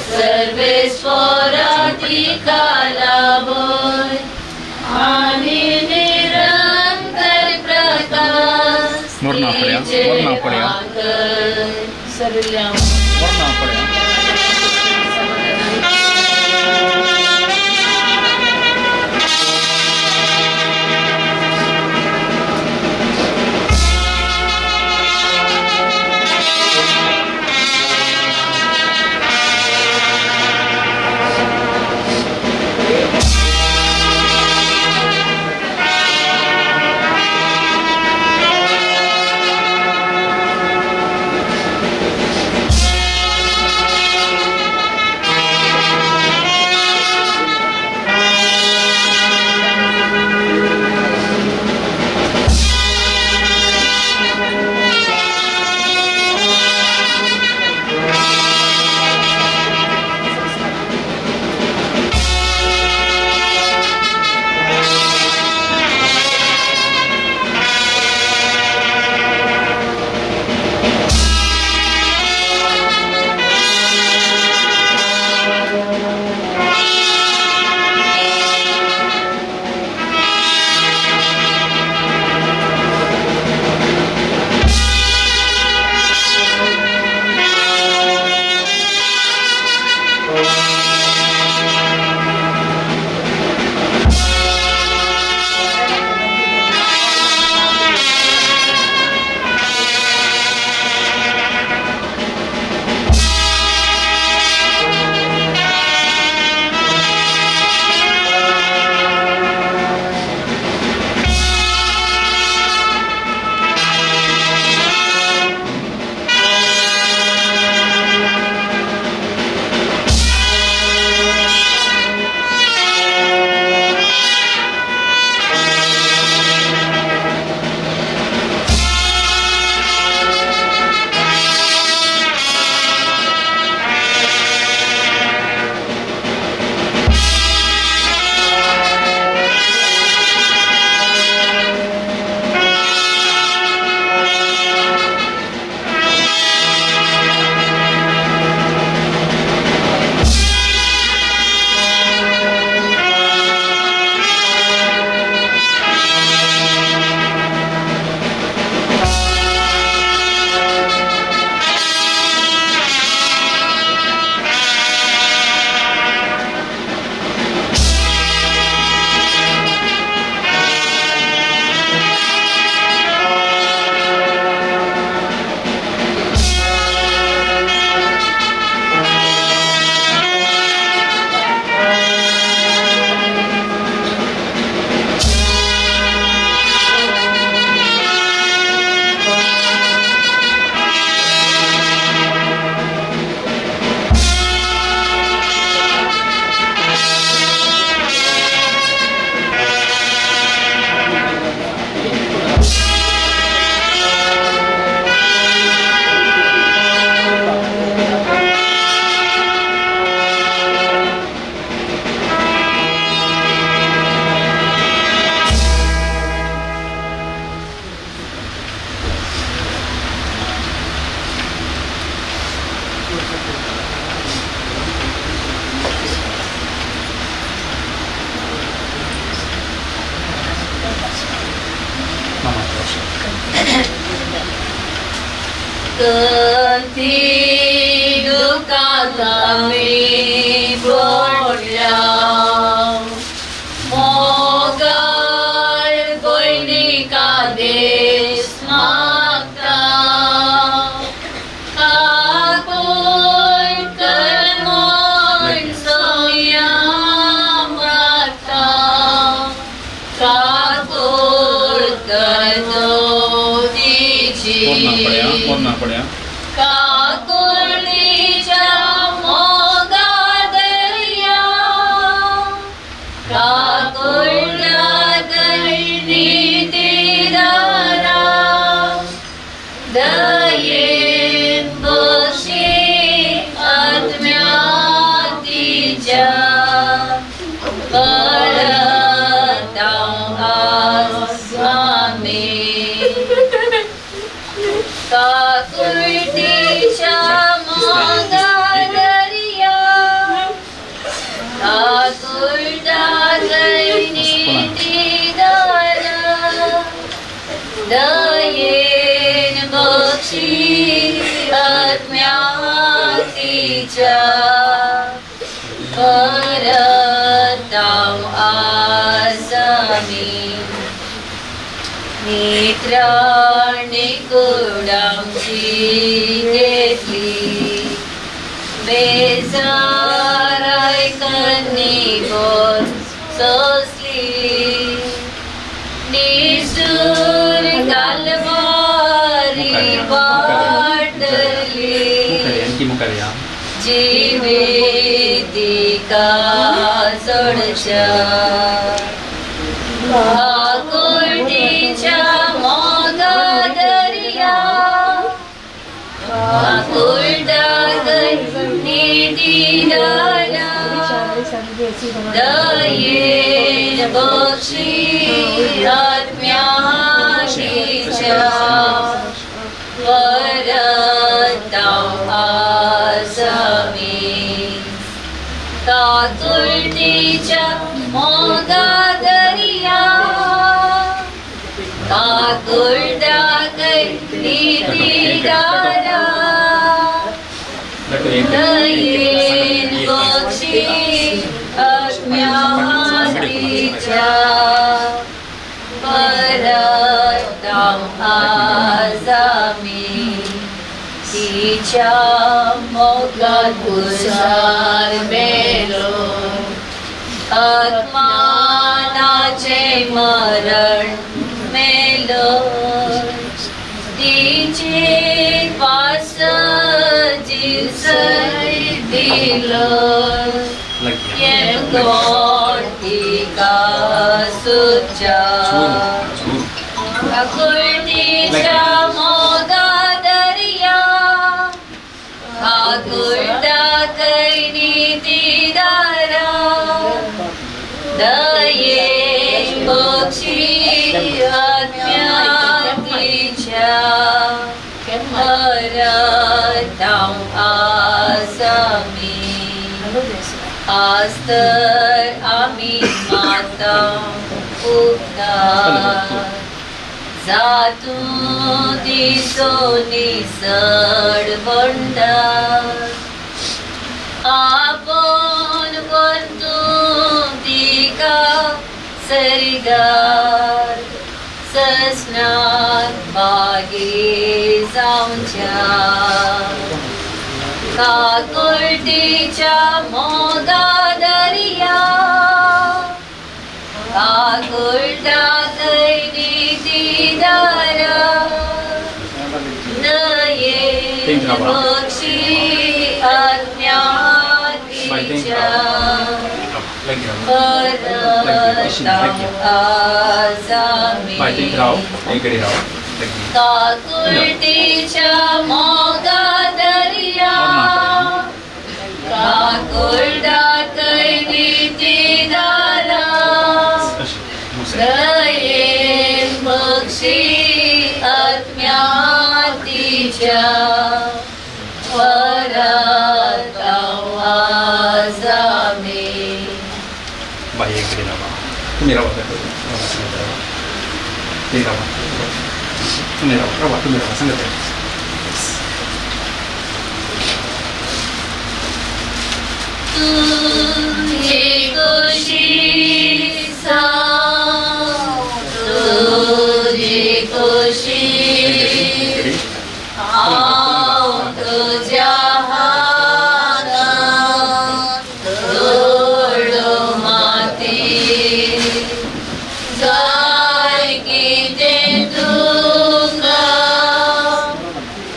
सर्वेस पोराती कालाबोय आणि निरंतर प्रकाश वरना पड्या सरल्या वरना पड्या कधी दुखाता मी पडल्या मोगाळ गोयनिका देश मागता काकोय कर्मोय संयम राखता काकोय करतो वरना पड्या काकुळीच्या मोगा दर्या दयेन बक्षी आत्म्यातीच्या परताव आसामी नेत्राणी कुडांची घेतली बेजाराय कन्नी बोल सोसली निसूर कालवारी वाटली जीवेदिका सोडच्या आकुर्डीच्या मोगा दर्या आकुर्डा निधी दारा दयेन बक्षी आत्म्यातीच्या परताव आसामी काकुर्डीच्या मोगा दर्या काकुर्डा निधी दारा दयेन बक्षी आत्म्यातीच्या परताव आसामी तिच्या मोगात तुषार मेलो आत्मानाचे मरण मेलो तिचे पास जीसय दिलो येंगोटिका सुचा आकुर्डीच्या मोगा दर्या आकुर्डा निधी दारा दयेन बक्षी आत्म्यातीच्या परताव आसामी आस्तर आम्ही माता उद्धार जातू दिसो निसड बंडार आपण वरतू तिका सरगार सस्नात बागे जाऊच्या काकुर्डीच्या मोगा दर्या काकुर्डा निधी दारा दयेन बक्षी आत्म्यातीच्या परताव आसामी काकुर्डीच्या मोगा दर्या काकुर्डा निधी दारा दयेन बक्षी आत्म्यातीच्या परताव आसामी बाई इकडे राहा तुम्ही राहा ते राहा तुम्ही राहा सांगत आहे तुझे खुशी तुझे खुशी आओ तुझ्या हातात तोडो माती जाय की ते तुका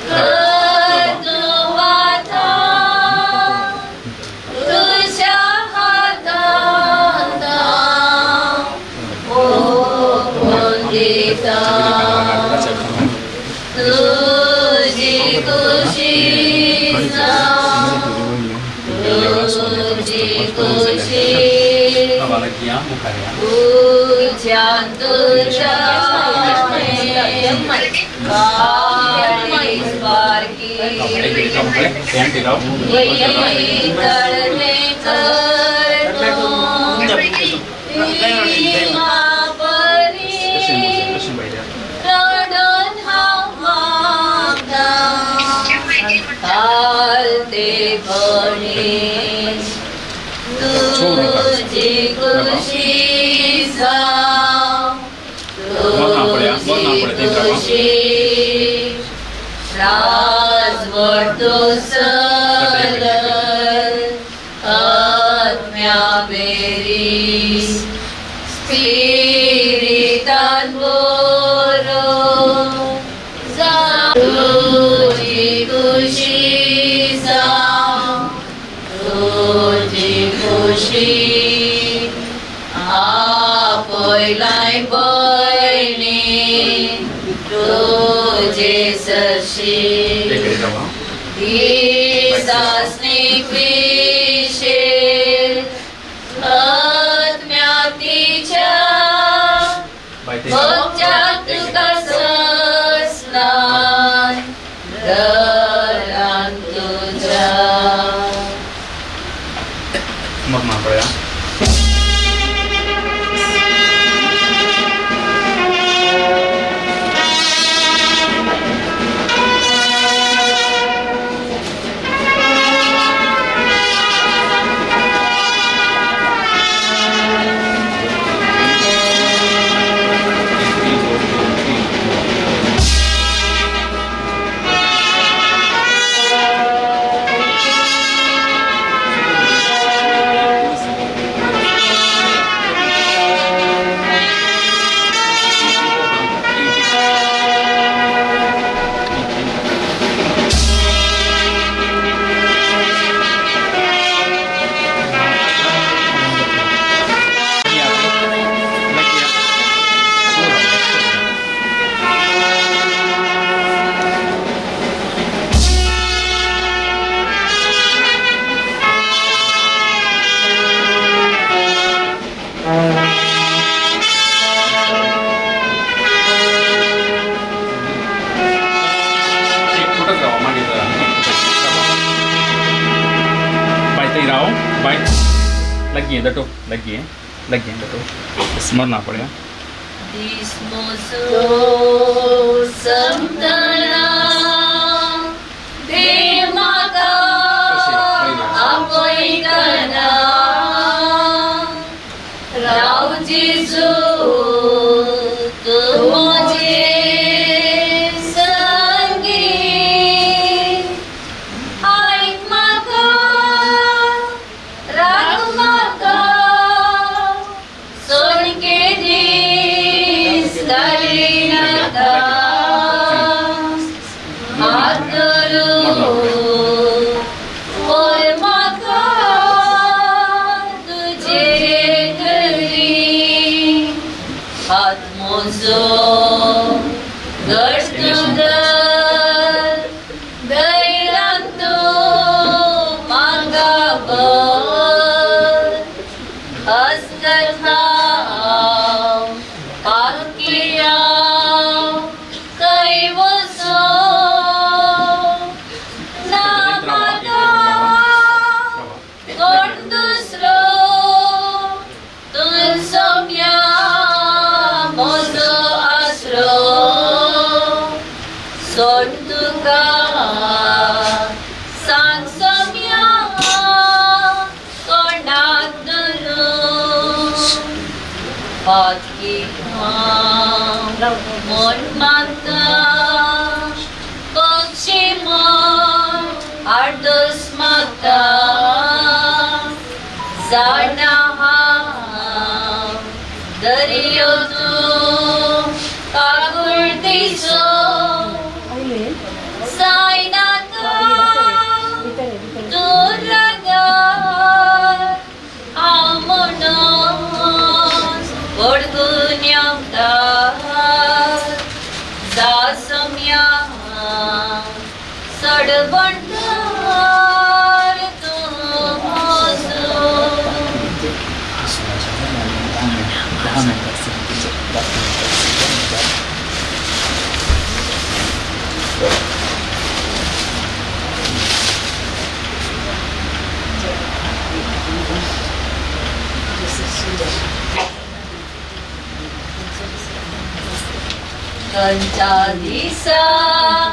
करतो वाटा तुझ्या हातात ओ वंदिता तुझी खुशी तुझी खुशी तुझ्या तुझ्या बारकी तळले करतो महापरी खुशी राजवतो सरल आत्म्या बेरी स्पिरितान बोरो तुझी खुशी तुझी खुशी आपयलाय बयणी तुझे सरशी दिसासनी विशे आत्म्या तिच्या भक्त्यात तुका सस्नान दरान तुझ्या मग महापळ्या lagi Dato lagi Dato Smart पड़ेगा दिसमोसो समतना देमाका आपयतना राव जेजू तू मुझे संगी ऐक माका राग माका सोनके दिस गालिनाका आदरू और माका तुझे घरी हात मोजो गडतुदर दैरांतो मागाबर अस्कथाव पालकियाव कैवसो नामागा कोण दुसरो तुन सोम्या मोजो आसरो सोड तुका सांग सोम्या कोणाक दुलू Pagi mon mata Pagsimon Ardos mata Zanaham Dariyo tu Kagurtiso Sainata Turagar Amonos Orgunyamda Dasamya Sadbandar Tumosu Kancha disa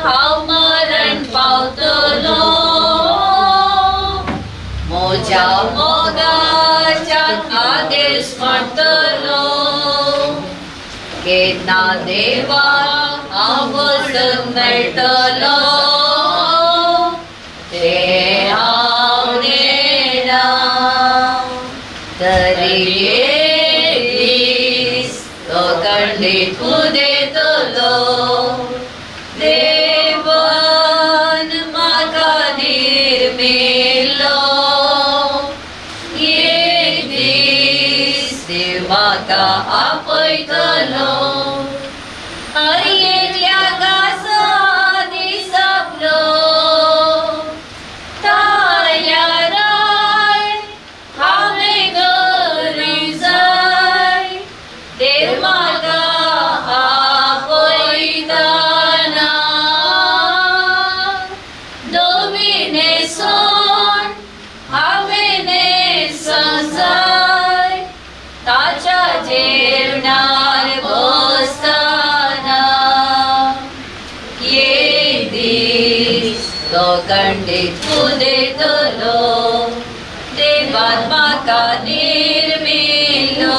haumaran pautolo Moja moga chan ades martolo केन्ना देवा हांव वचूंक मेळटलो तें हांव नेना तरी एक दीस तो खंडीत उदेतलो देवान म्हाका निर्मिल्लो एक दीस देव म्हाका आपयतलो हरयेल्या गासांनी सपलो तायाराय हांवें गरीब जाय देव म्हाका आपयतना दोविनेसून हांवें नेसूंक जाय ताच्या जेवणार बसतना एक दीस तो खंडीत उदेतलो देवान म्हाका निर्मिल्लो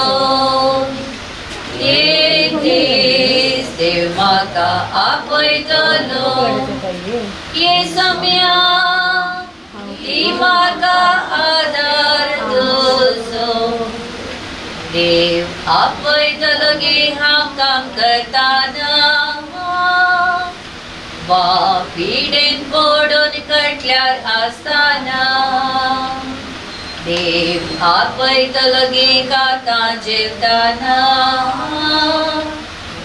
एक दीस देव म्हाका आपयतलो येसम्या ती म्हाका आदार तुजो देव आपयतलो गे हांव काम करताना वा पिडेन पडून कटल्यार आसतना देव आपयतलो गे काका जेवताना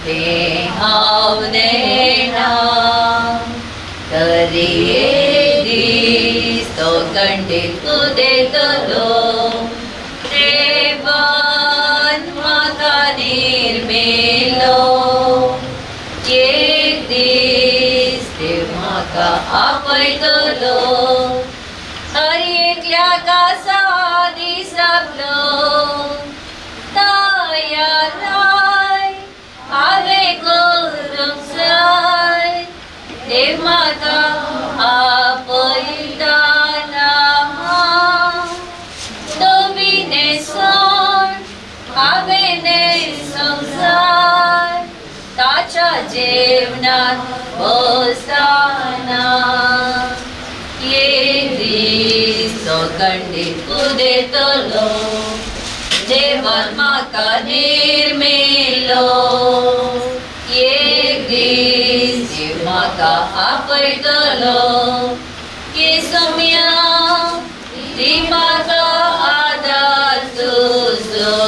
तें हांव नेना तरी एक दीस तो खंडीत उदेतलो देवान म्हाका निर्मिल्लो एक दीस देव म्हाका आपयतलो हरयेकल्या गासांनी सपलो तायाराय हांवें करूंक जाय देव म्हाका आपयतना दोविनेसून हांवें नेसूंक जाय ताच्या जेवणात बसतना एक दीस तो खंडीत उदेतलो देवान म्हाका निर्मिल्लो एक दीस देव म्हाका आपयतलो येसम्या ती म्हाका आदार तुजो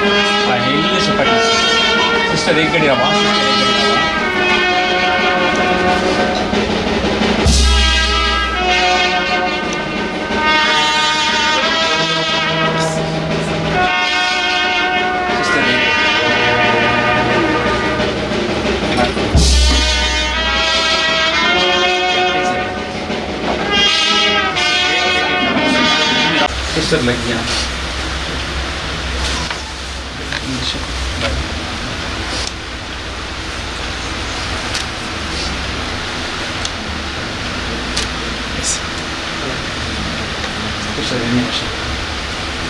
इंग्लिश पढ़ना सिस्टर एक घड़ी रवा सिस्टर लग गया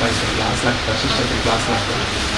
सिस्टर क्लास लगता सिस्टर क्लास लगता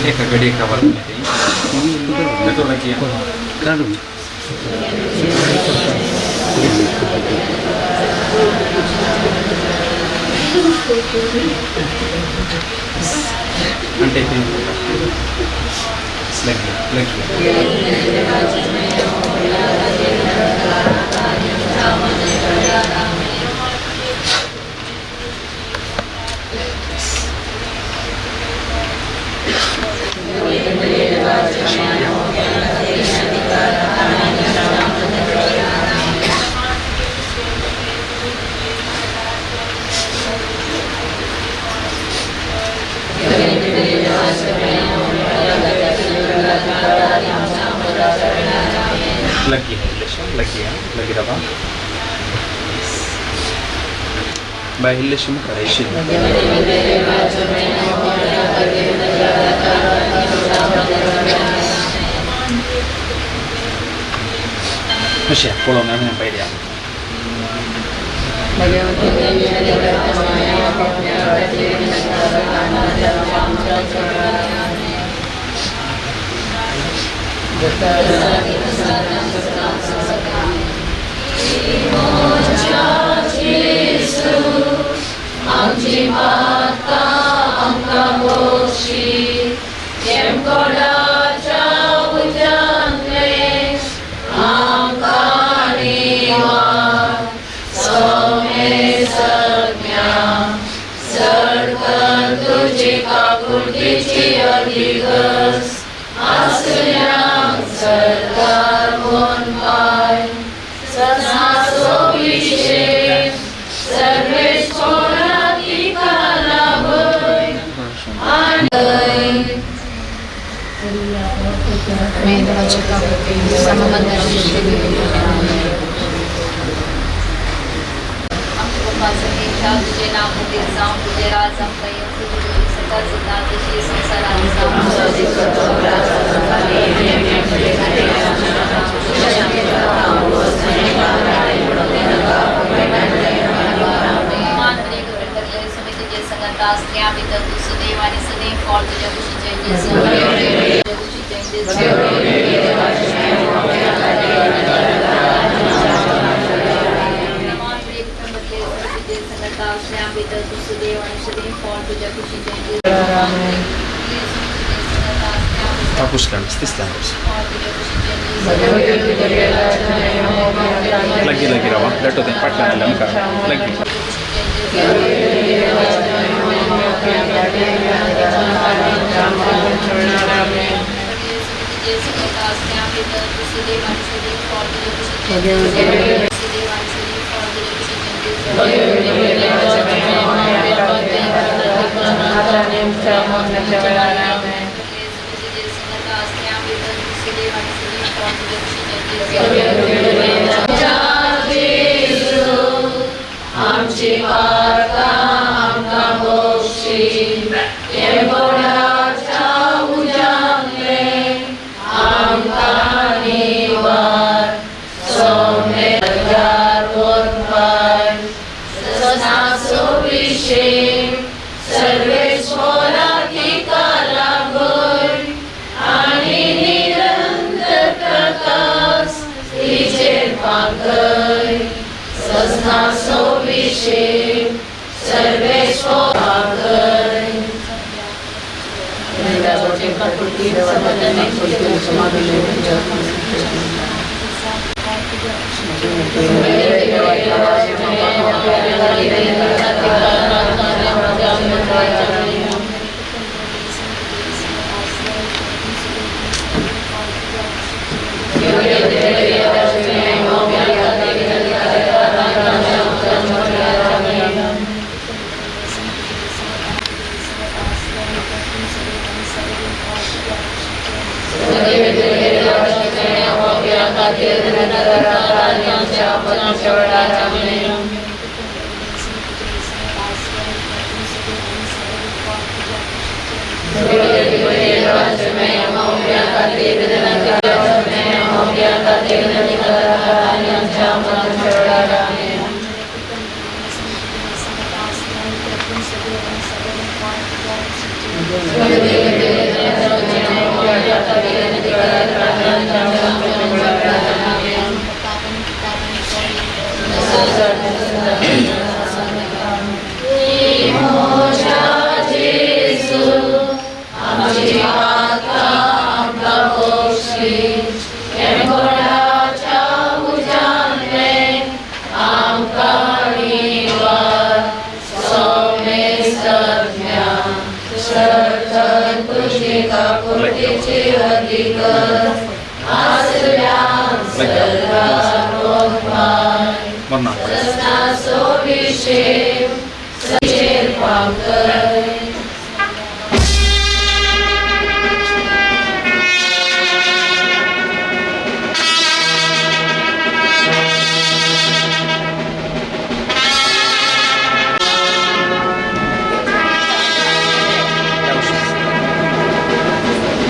एक घड़ी का बात नहीं तो लगी అంటే lagi apa? Bahile şunu karıştır. Masih, kalau nggak sampai dia. Sama mandar तुझे नाम मुझे जाऊं तुझे राजम कहीं तुझे सदा सदा तुझे संसारात Hapuskan, istirahat. Lagi rawa, leto tempat kan dalam kan, lagi. आमची वार्ता आमकां मोक्षी येवोड्याच्या उजांगले आमकां निवार सोमेर वरपाय सनासो विशेष सर्वेश्वरातिका लागोय आनी निरंतर प्रकाश तिचेर पागय सनासो विशेष सर्वेश्वरागय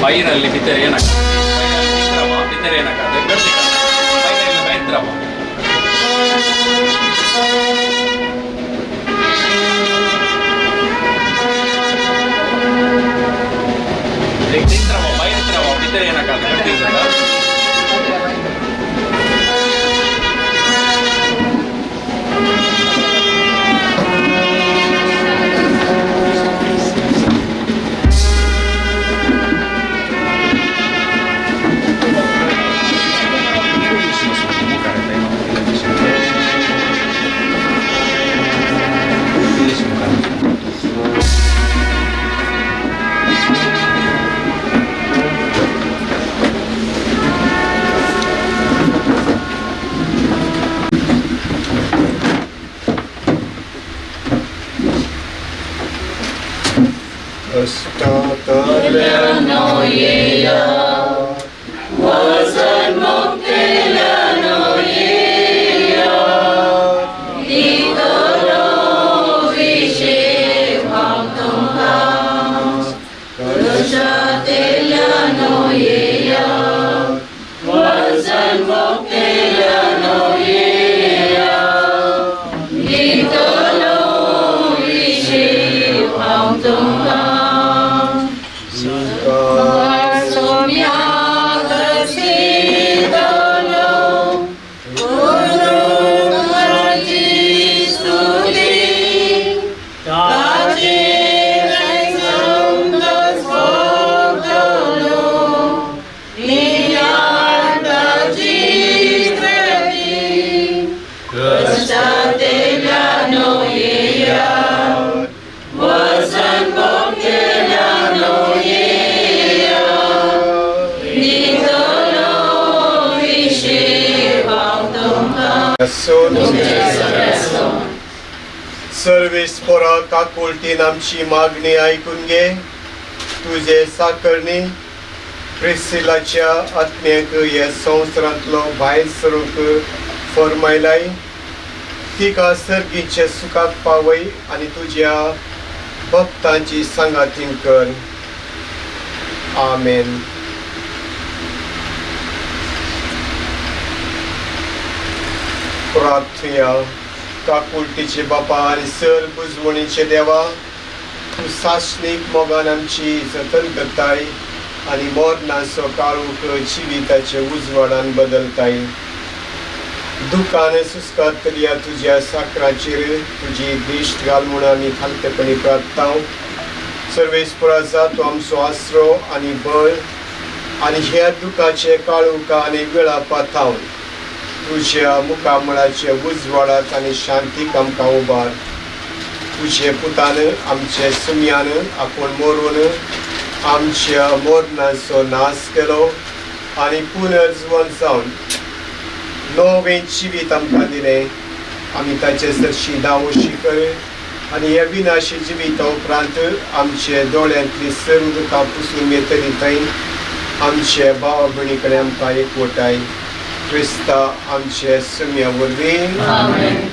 ಬೈನಲ್ಲಿ ಬಿತ್ತರೆ ಏನಕ್ಕ ಬಿತ್ತರೆ ಏನಕ್ಕ ಬೈನಲ್ಲಿ ಬೈತ್ರವ ತಿಂತ್ರವ ಬೈತ್ರವ ಬಿತ್ತರೆ ಏನಕ್ಕ ಕಟ್ತಿದ್ದಲ್ಲ Soumya सर्वेस्परा काकुळटीन आमची मागणी ऐकून घे. तुझे साकरणी प्रिसिलाच्या आत्म्याक ह्या संवसारांतलो भायर सरूंक फरमायलाय. तिका सर्गीच्या सुखाक पावय आनी तुज्या भक्तांची सांगातीन कर. आमेन. प्रार्थया. काकुळटीचे बापा आनी सर बुजवणीचे देवा, तूं सासणीक मोगान आमची जतन करताय आनी मोरनाचो काळोख जिविताचे उजवाडान बदलताय. दुखान सुस्कातल्या तुज्या साकराचेर तुजी दिश्ट घाल म्हूण आमी खालतेपणी प्रार्थना. सर्वेस्परा जा तूं आमचो आसरो आनी बळ आनी ह्या दुखाचे काळोख आनी वेळा पातावन तुज्या मुखामळाच्या उजवाडाक आनी शांतीक आमकां उबार. तुजे पुतान आमचे सुम्यान आपूण मोरून आमच्या मोरनाचो नाश केलो आनी पुनर्जीवन जावन नवें जिवीत आमकां दिलें. आमी ताचे सरशी दावोशी कर आनी ह्या विनाशी जिविता उपरांत आमचे दोळ्यांतली सर्व दुखां पुसून मेतली थंय आमचे भावा भयणी कडेन आमकां एकवटाय. क्रिस्ता आमचे सुम्या वरवीं. आमेन.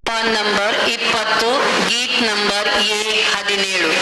ನಂಬರ್ 20 ಗೀತ್ ನಂಬರ್ A17.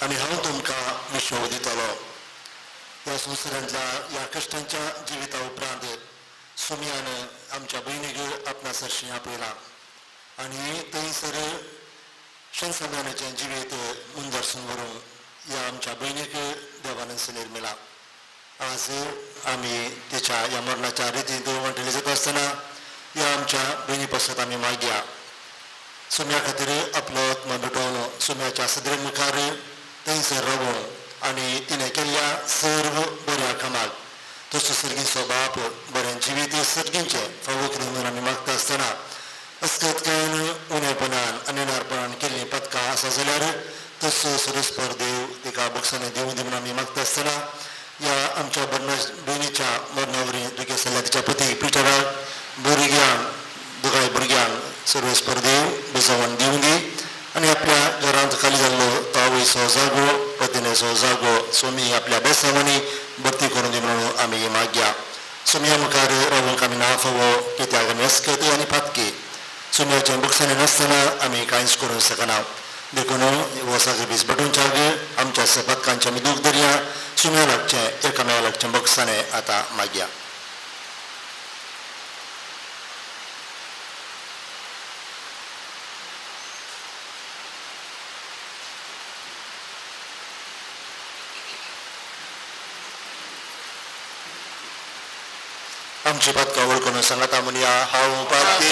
आणि हांव तुमकां विश्वास दितलो. ह्या संवसारांतल्या ह्या कश्टांच्या जिविता उपरांत सुमयान आमच्या भयणीक आपणासरशी आपयलां आनी थंयसर शंसमानाचें जिवीत मुंदरसून व्हरूंक ह्या आमच्या भयणीक देवान संदेर मेळ्ळा. आज आमी तिच्या ह्या मरणाच्या रितींत वांटेली जाता आसतना ह्या आमच्या भयणी पासत आमी मागया. सुम्या खातीर आपलो आत्मा भेटोवन सुम्याच्या सदरे मुखार थंयसर रावून आनी तिणें केल्ल्या सर्व बऱ्या कामाक तसो सर्गीचो बाप बरें जिवीत सर्गीचें फावो करून म्हणून आमी मागता आसतना अस्कतकान उणेपणान अनेनारपणान केल्लीं पदकां आसा जाल्यार तसो सरस्पर देव तिका बक्षांनी दिवं दी म्हणून आमी मागता आसतना ह्या आमच्या भयणीच्या मरणावरी दुखे जाल्ल्या तिच्या पतीक पिटराक भुरग्यांक दोगांय भुरग्यांक सर्वेस्पर देव बुजोवन दिवं दी आनी आपल्या घरांत खाली जाल्लो तो आवयचो जागो पत्नीचो जागो सोमी आपल्या बेसांवांनी भरती करून दी म्हणून आमी मागया. सुमया मुखार रावूंक आमी ना फावो कित्याक आमी अस्कत आनी फातकी सुमयाच्या बक्षांनी नासतना आमी कांयच करूंक शकना. देखून हो साजरे दीस बटूंच्याक आमच्या पदकांचें आमी दूख धरया. सुमया लागचें एकामेका लागचें बक्षांनी आतां मागया. आमची पदकां वळखून सांगाता म्हणया हांव पातकी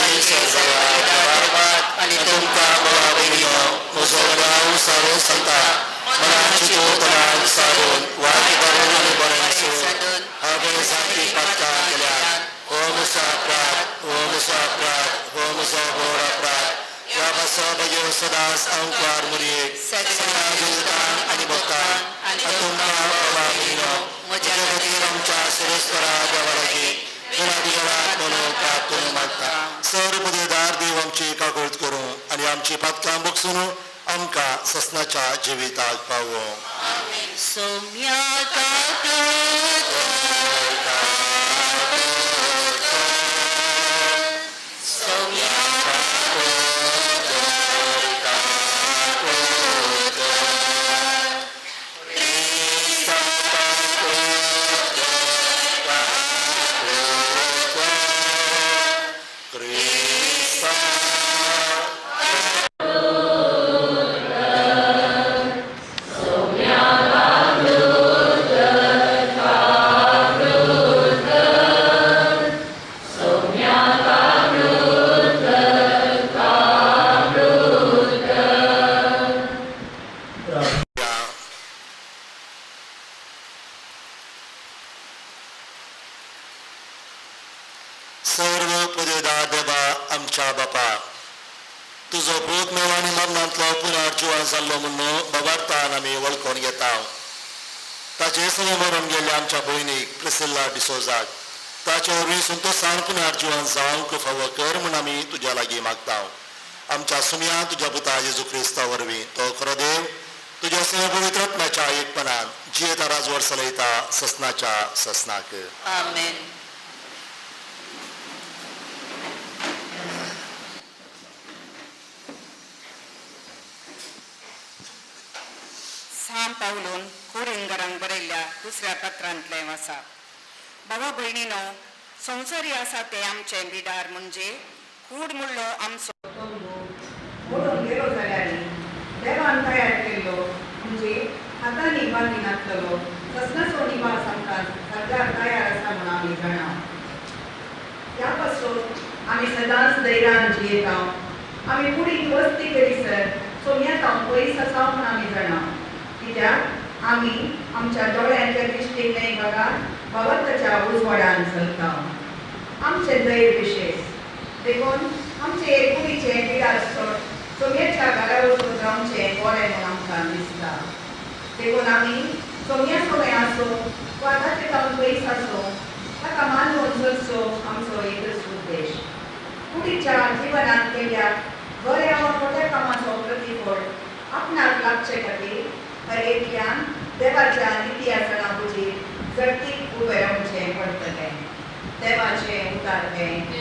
आनी तुमकां बोला भयणीयो म्हजो हांव सारो सांगता मनाची तोतरान सारून वाट करून आनी बरें सोडून हांवें सारकी पदकां केल्यात. हो म्हजो अपराध हो म्हजो अपराध हो म्हजो घोर अपराध ह्या पासो बगयो सदांच हांव कुवार मुरयेक सगळ्या जिवितान आनी भक्तान तुमकां बोला भयणीयो म्हज्या खातीर आमच्या सुरेश्वरा देवा लागीं सर्व देदार देव आमची काकूळट करूं आनी आमची पदकां बक्षून आमकां ससनाच्या जिविताक पावो. सौम्या सर्व पुदेदार देवा आमच्या बापा, तुझो भूत मेवानी मरणांतलो पुन्हा जिवान जाल्लो म्हणून बबारतान आमी वळखून घेता. ताचे सगळे मरून गेल्ल्या आमच्या भयणीक प्रिसिल्ला डिसोजाक ताचे वरवीं संतोशान पुन्हा जिवान जावंक फावो कर म्हूण आमी तुज्या लागीं मागता. आमच्या सुमया तुज्या पुता जेजू क्रिस्ता वरवीं तो खरो देव तुज्या सगळ्या पवित्र आत्म्याच्या एकपणान जियेता राजवट चलयता ससनाच्या ससनाक. आमेन. सांत पावलून कोरिंगरांक बरयल्ल्या दुसऱ्या पत्रांतलें वाचा. भावा भयणीनो, संवसारी आसा ते आमचे बिडार म्हणजे कूड म्हणलो आमचो मोडून गेलो जाल्यार देवान तयार केल्लो म्हणजे हातांनी बांदी नासलेलो ससनाचो निवास आमकां सद्याक तयार आसा म्हूण आमी जाणा. ह्या पासून आमी सदांच धैर्यान जियेता. आमी कुडीक वस्ती करीसर सोम्याक पयस आसा म्हूण आमी जाणा. कित्याक आमी आमच्या दोळ्यांच्या दिश्टीक न्हय बघात भगवंताच्या उजवाडान चलता. आमचे धैर्य विशेष देखून आमचे कुडीचे पिडार सोम्याच्या घरा वचून रावचें बरें म्हूण आमकां दिसता. देखून आमी सोम्या सोय आसूं वा ताचे काम पयस आसूं ताका मानून चलचो आमचो एकच उद्देश. कुडीच्या जिवनांत केल्ल्या बऱ्या वा मोठ्या कामाचो प्रतिफळ आपणाक लागचे खातीर हरेकल्यान देवाच्या नित्यासना पुजीर जगतीक उबें रावचें पडटलें. देवाचें उतारपें.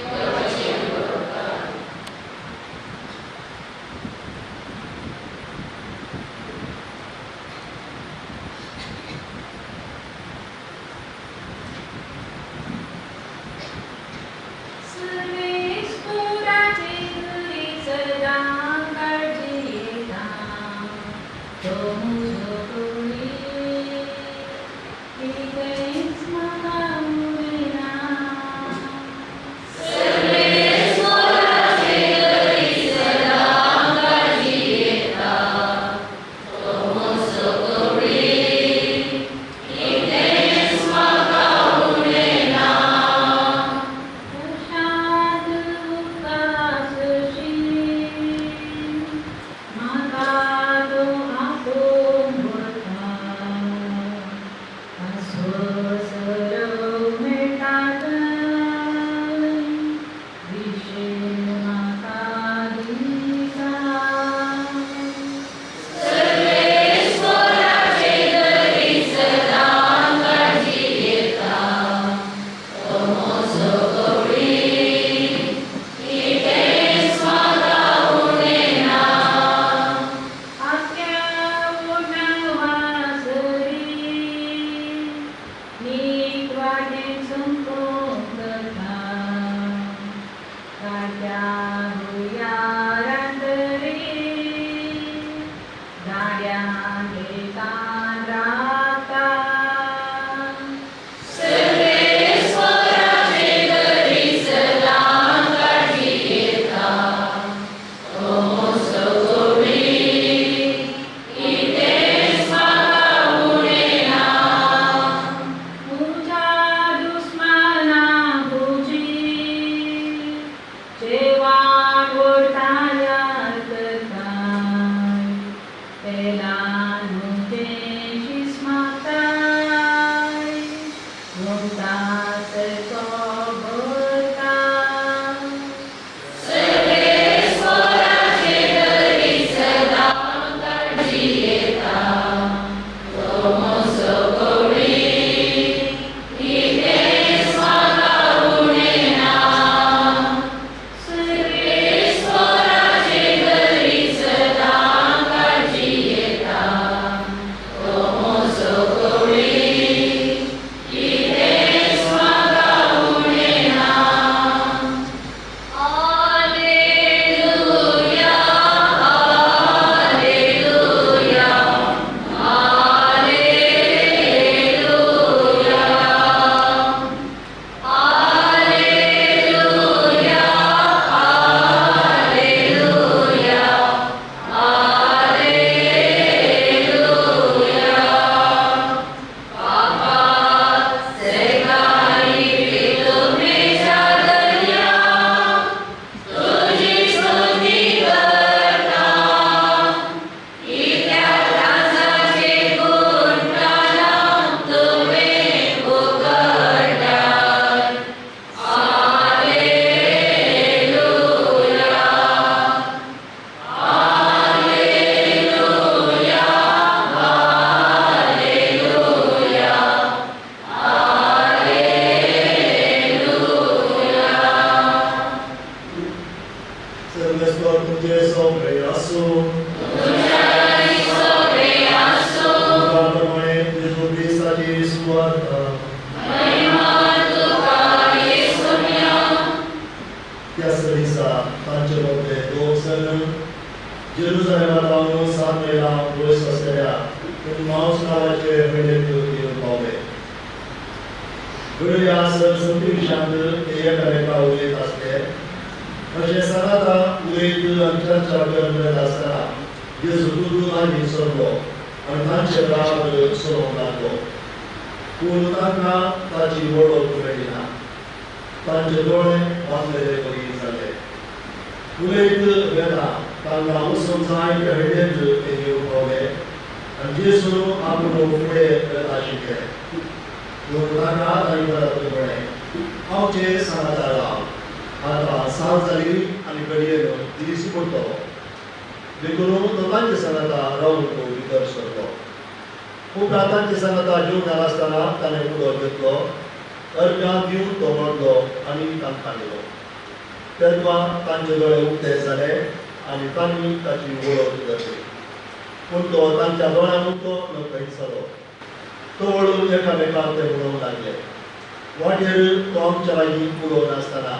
सुवार्ता त्याच दिसा तांचे मदले दोन जण जेरुसलेमांतल्यान 7 मैला वयर आसलेल्या एम्माऊस नांवाचे हळदेंत येवन पावले. घडये आसत संतिविशांत ते एकामेका उलयत आसले. अशें सांगाता उलयत अंतराच्या वयर आसतना जेजू दूद आनी सरलो आनी तांचे बराबर सरोंक लागलो. पूण तांकां ताची वळख मेळ्ळी. तांचे दोळे बांदलेले परी जाले. उलयत वेळा तांकां वचून जायते हळदेंत ते येवन पावले आनी जेजू आपलो फुडें येता आशिल्ले. पूण तांकां तांणी परत म्हळें, हांव सांगाता राव, आतां सांज जाली आनी घडयेन दीस पडटलो. देखून तो तांचे सांगाता रावन तो भितर सरलो. उपरांत तांचे सांगाता जेवूंक नासतना ताणें उदक घेतलो, अर्घ्यां दिवन तो मरलो आनी तांकां दिलो. तेन्ना तांचे दोळे उक्ते जाले आनी तांणी ताची वळख धरली. पूण तो तांच्या दोळ्यांत नकळीत जालो. तो वळून एकामेकांक ते उलोवंक लागले. वाटेर तो आमच्या लागीं उलोवं नासतना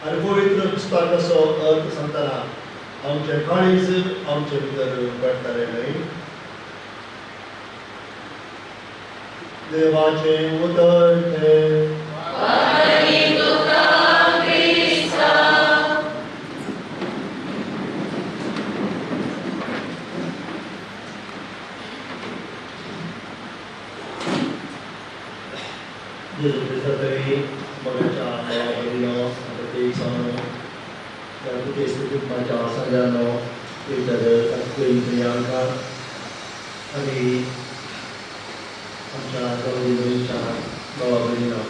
आनी पवित्र पुस्तक असो अर्थ सांगतना आमचें काळीज आमचे भितर पडटलें न्हय. देवाचें उतर Jesu Kristus tadi membaca beliau seperti sono dan putih sedikit baca sarjana kita ada keinginakan tadi baca kalau di Indonesia bawa beliau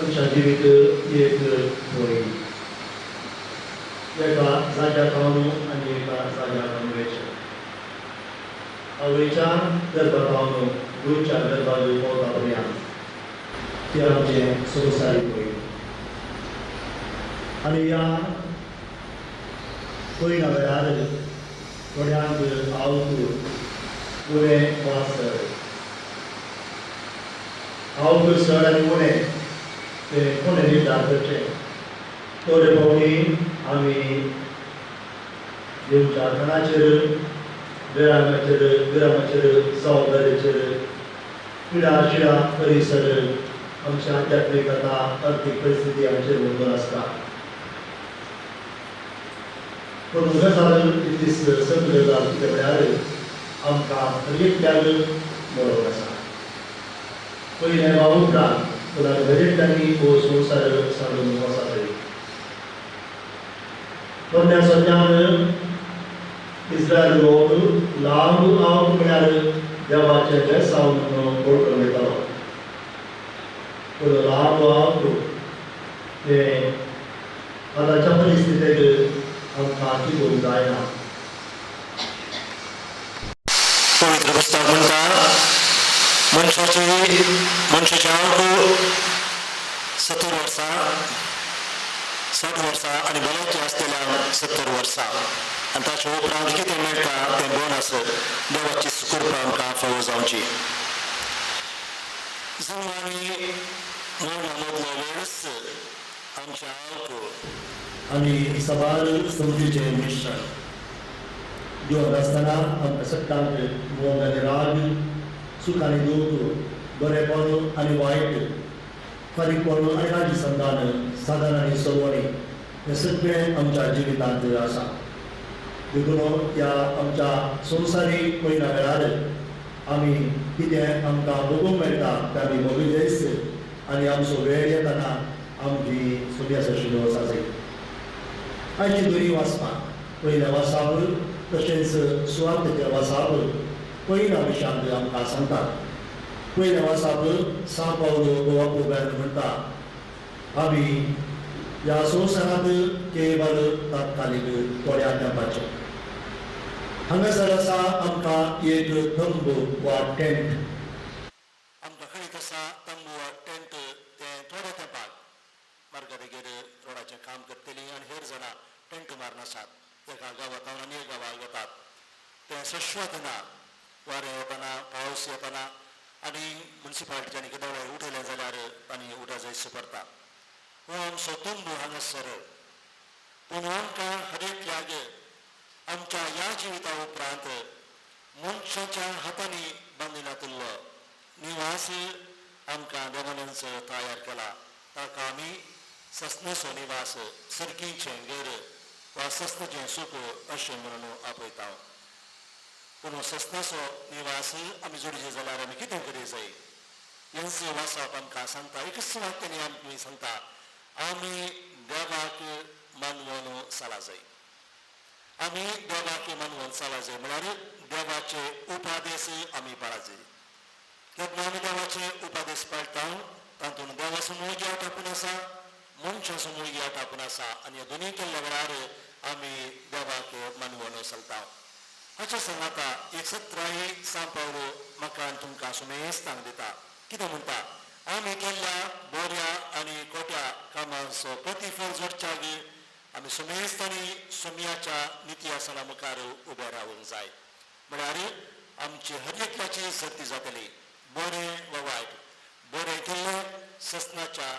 baca diri ke dia ke boy dia ka saja kamu ani ka saja kamu baca awalnya terbertamu Guruच्या दरबारी पोवतापर्यंत ते आमचे संवसारीक पळय. आनी ह्या पळयना वेळार थोड्यांक आवक उणें वाचत. आवक चड आनी उणें तें कोणें निर्धार करचें. थोडे फावटी आमी देवच्या खणाचेर विरामाचेर जबाबदारेचेर पिडा शिडा परिसर आमची आध्यात्मिकता आर्थीक परिस्थिती आमचेर अवलंबून आसता. पूण गजाल इतली सगळी गजाल कितें म्हळ्यार आमकां एकट्याक मेळोंक आसा. पयलें वा उपरांत पूण घरेंतल्यांनी हो संवसार सांडून वचा तरी पोरण्या सोदण्यान इस्रायल लोक लांब आवक म्हळ्यार देवाचे बेसांव पळोवंक वयतालो. पूण लांब आवक तें आतांच्या परिस्थितीक आमकां चिंतूंक जायना. पवित्र पुस्तक म्हणटा मनशाची आवक 70 वर्सां 60 वर्सां आनी भलायकी आसलेल्या 70 वर्सां आनी ताच्या उपरांत कितें मेळटा तें बोनस देवाची सुकृपा आमकां फावो जावची. जणू आमी मरणामदलो वेळस आमच्या आवक आनी सबार समजुचें मिश्रण घेवन आसतना आमकां सट्टांक मोग आनी राग, सूख आनी दूख, बरेपण आनी वायट, फारीकपण आनी राजी संधान, साधन आनी सवणी हें सगळें आमच्या जिवितांत आसा. देखून ह्या आमच्या संवसारीक पळयना वेळार आमी कितें आमकां भोगूंक मेळटा तें आमी भोगूंक जायच आनी आमचो वेळ येतना आमची सुबेस आशिल्लो वचा जाय. आयची बरी वाचपां पयल्या वाचाप तशेंच सुवातेचें वाचाप पयल्या विशयांत आमकां सांगतात. पयलें वाचाप सा पावलो गोवाकोब्यान म्हणटा आमी ह्या संवसारांत केवळ तात्कालीक थोड्या तेंपाचें. हांगासर आसा आमकां एक तंबू वा टेंट. आमकां खंयच आसा तंबू वा टेंट तें थोड्या तेंपाक मार्गारेगेर रोडाचें काम करतलीं आनी हेर जाणां टेंट मारून आसात. एका गांवांतल्यान आनी एक गांवांत वतात. तें शाश्वत ना. वारें येताना पावस येताना आनी मुन्सिपाल्टीच्यांनी कितें उठयलें जाल्यार तांणी उठाव जायचें पडटा. हो आमचो तुंब हांगासर. पूण आमकां हर एकल्याक आमच्या ह्या जिविता उपरांत मनशाच्या हातांनी बांदिला तुल्लो निवास आमकां देवानच तयार केला. ताका आमी सस्नेचो निवास, सर्गीचें घर वा सस्नेचें सूख अशें म्हणून आपयता. पूण सस्नेचो निवास आमी जोडचे जाल्यार आमी कितें करूंक जाय? ह्यांचो वाचप आमकां सांगता. एकच वाक्यानी आमी सांगता, आमी देवाक मानवून चला जाय. आमी देवाक मानवून चला जाय म्हळ्यार देवाचे उपादेश आमी पाळा जाय. केन्ना आमी देवाचे उपादेश पाळटा तातूंत देवा समोर गियाट आपूण आसा, मनशा समोर गियाट आपूण आसा आनी ह्या दोनूय केल्ल्या वेळार आमी देवाक मानवून चलता. हाचे सांगाता एक 17 सांत पावलो म्हाका तुमकां सुमेस्तांक दिता. कितें म्हणटा? आमी केल्ल्या बऱ्या आनी खोट्या कामांचो प्रतिफळ जोडच्याक आमी सुमेस्तांनी सुमयाच्या निती आसना मुखार उबे रावूंक जाय. म्हळ्यार आमची हर एकल्याची सर्ती जातली, बरें वा वायट. बरें केल्लें ससनाच्या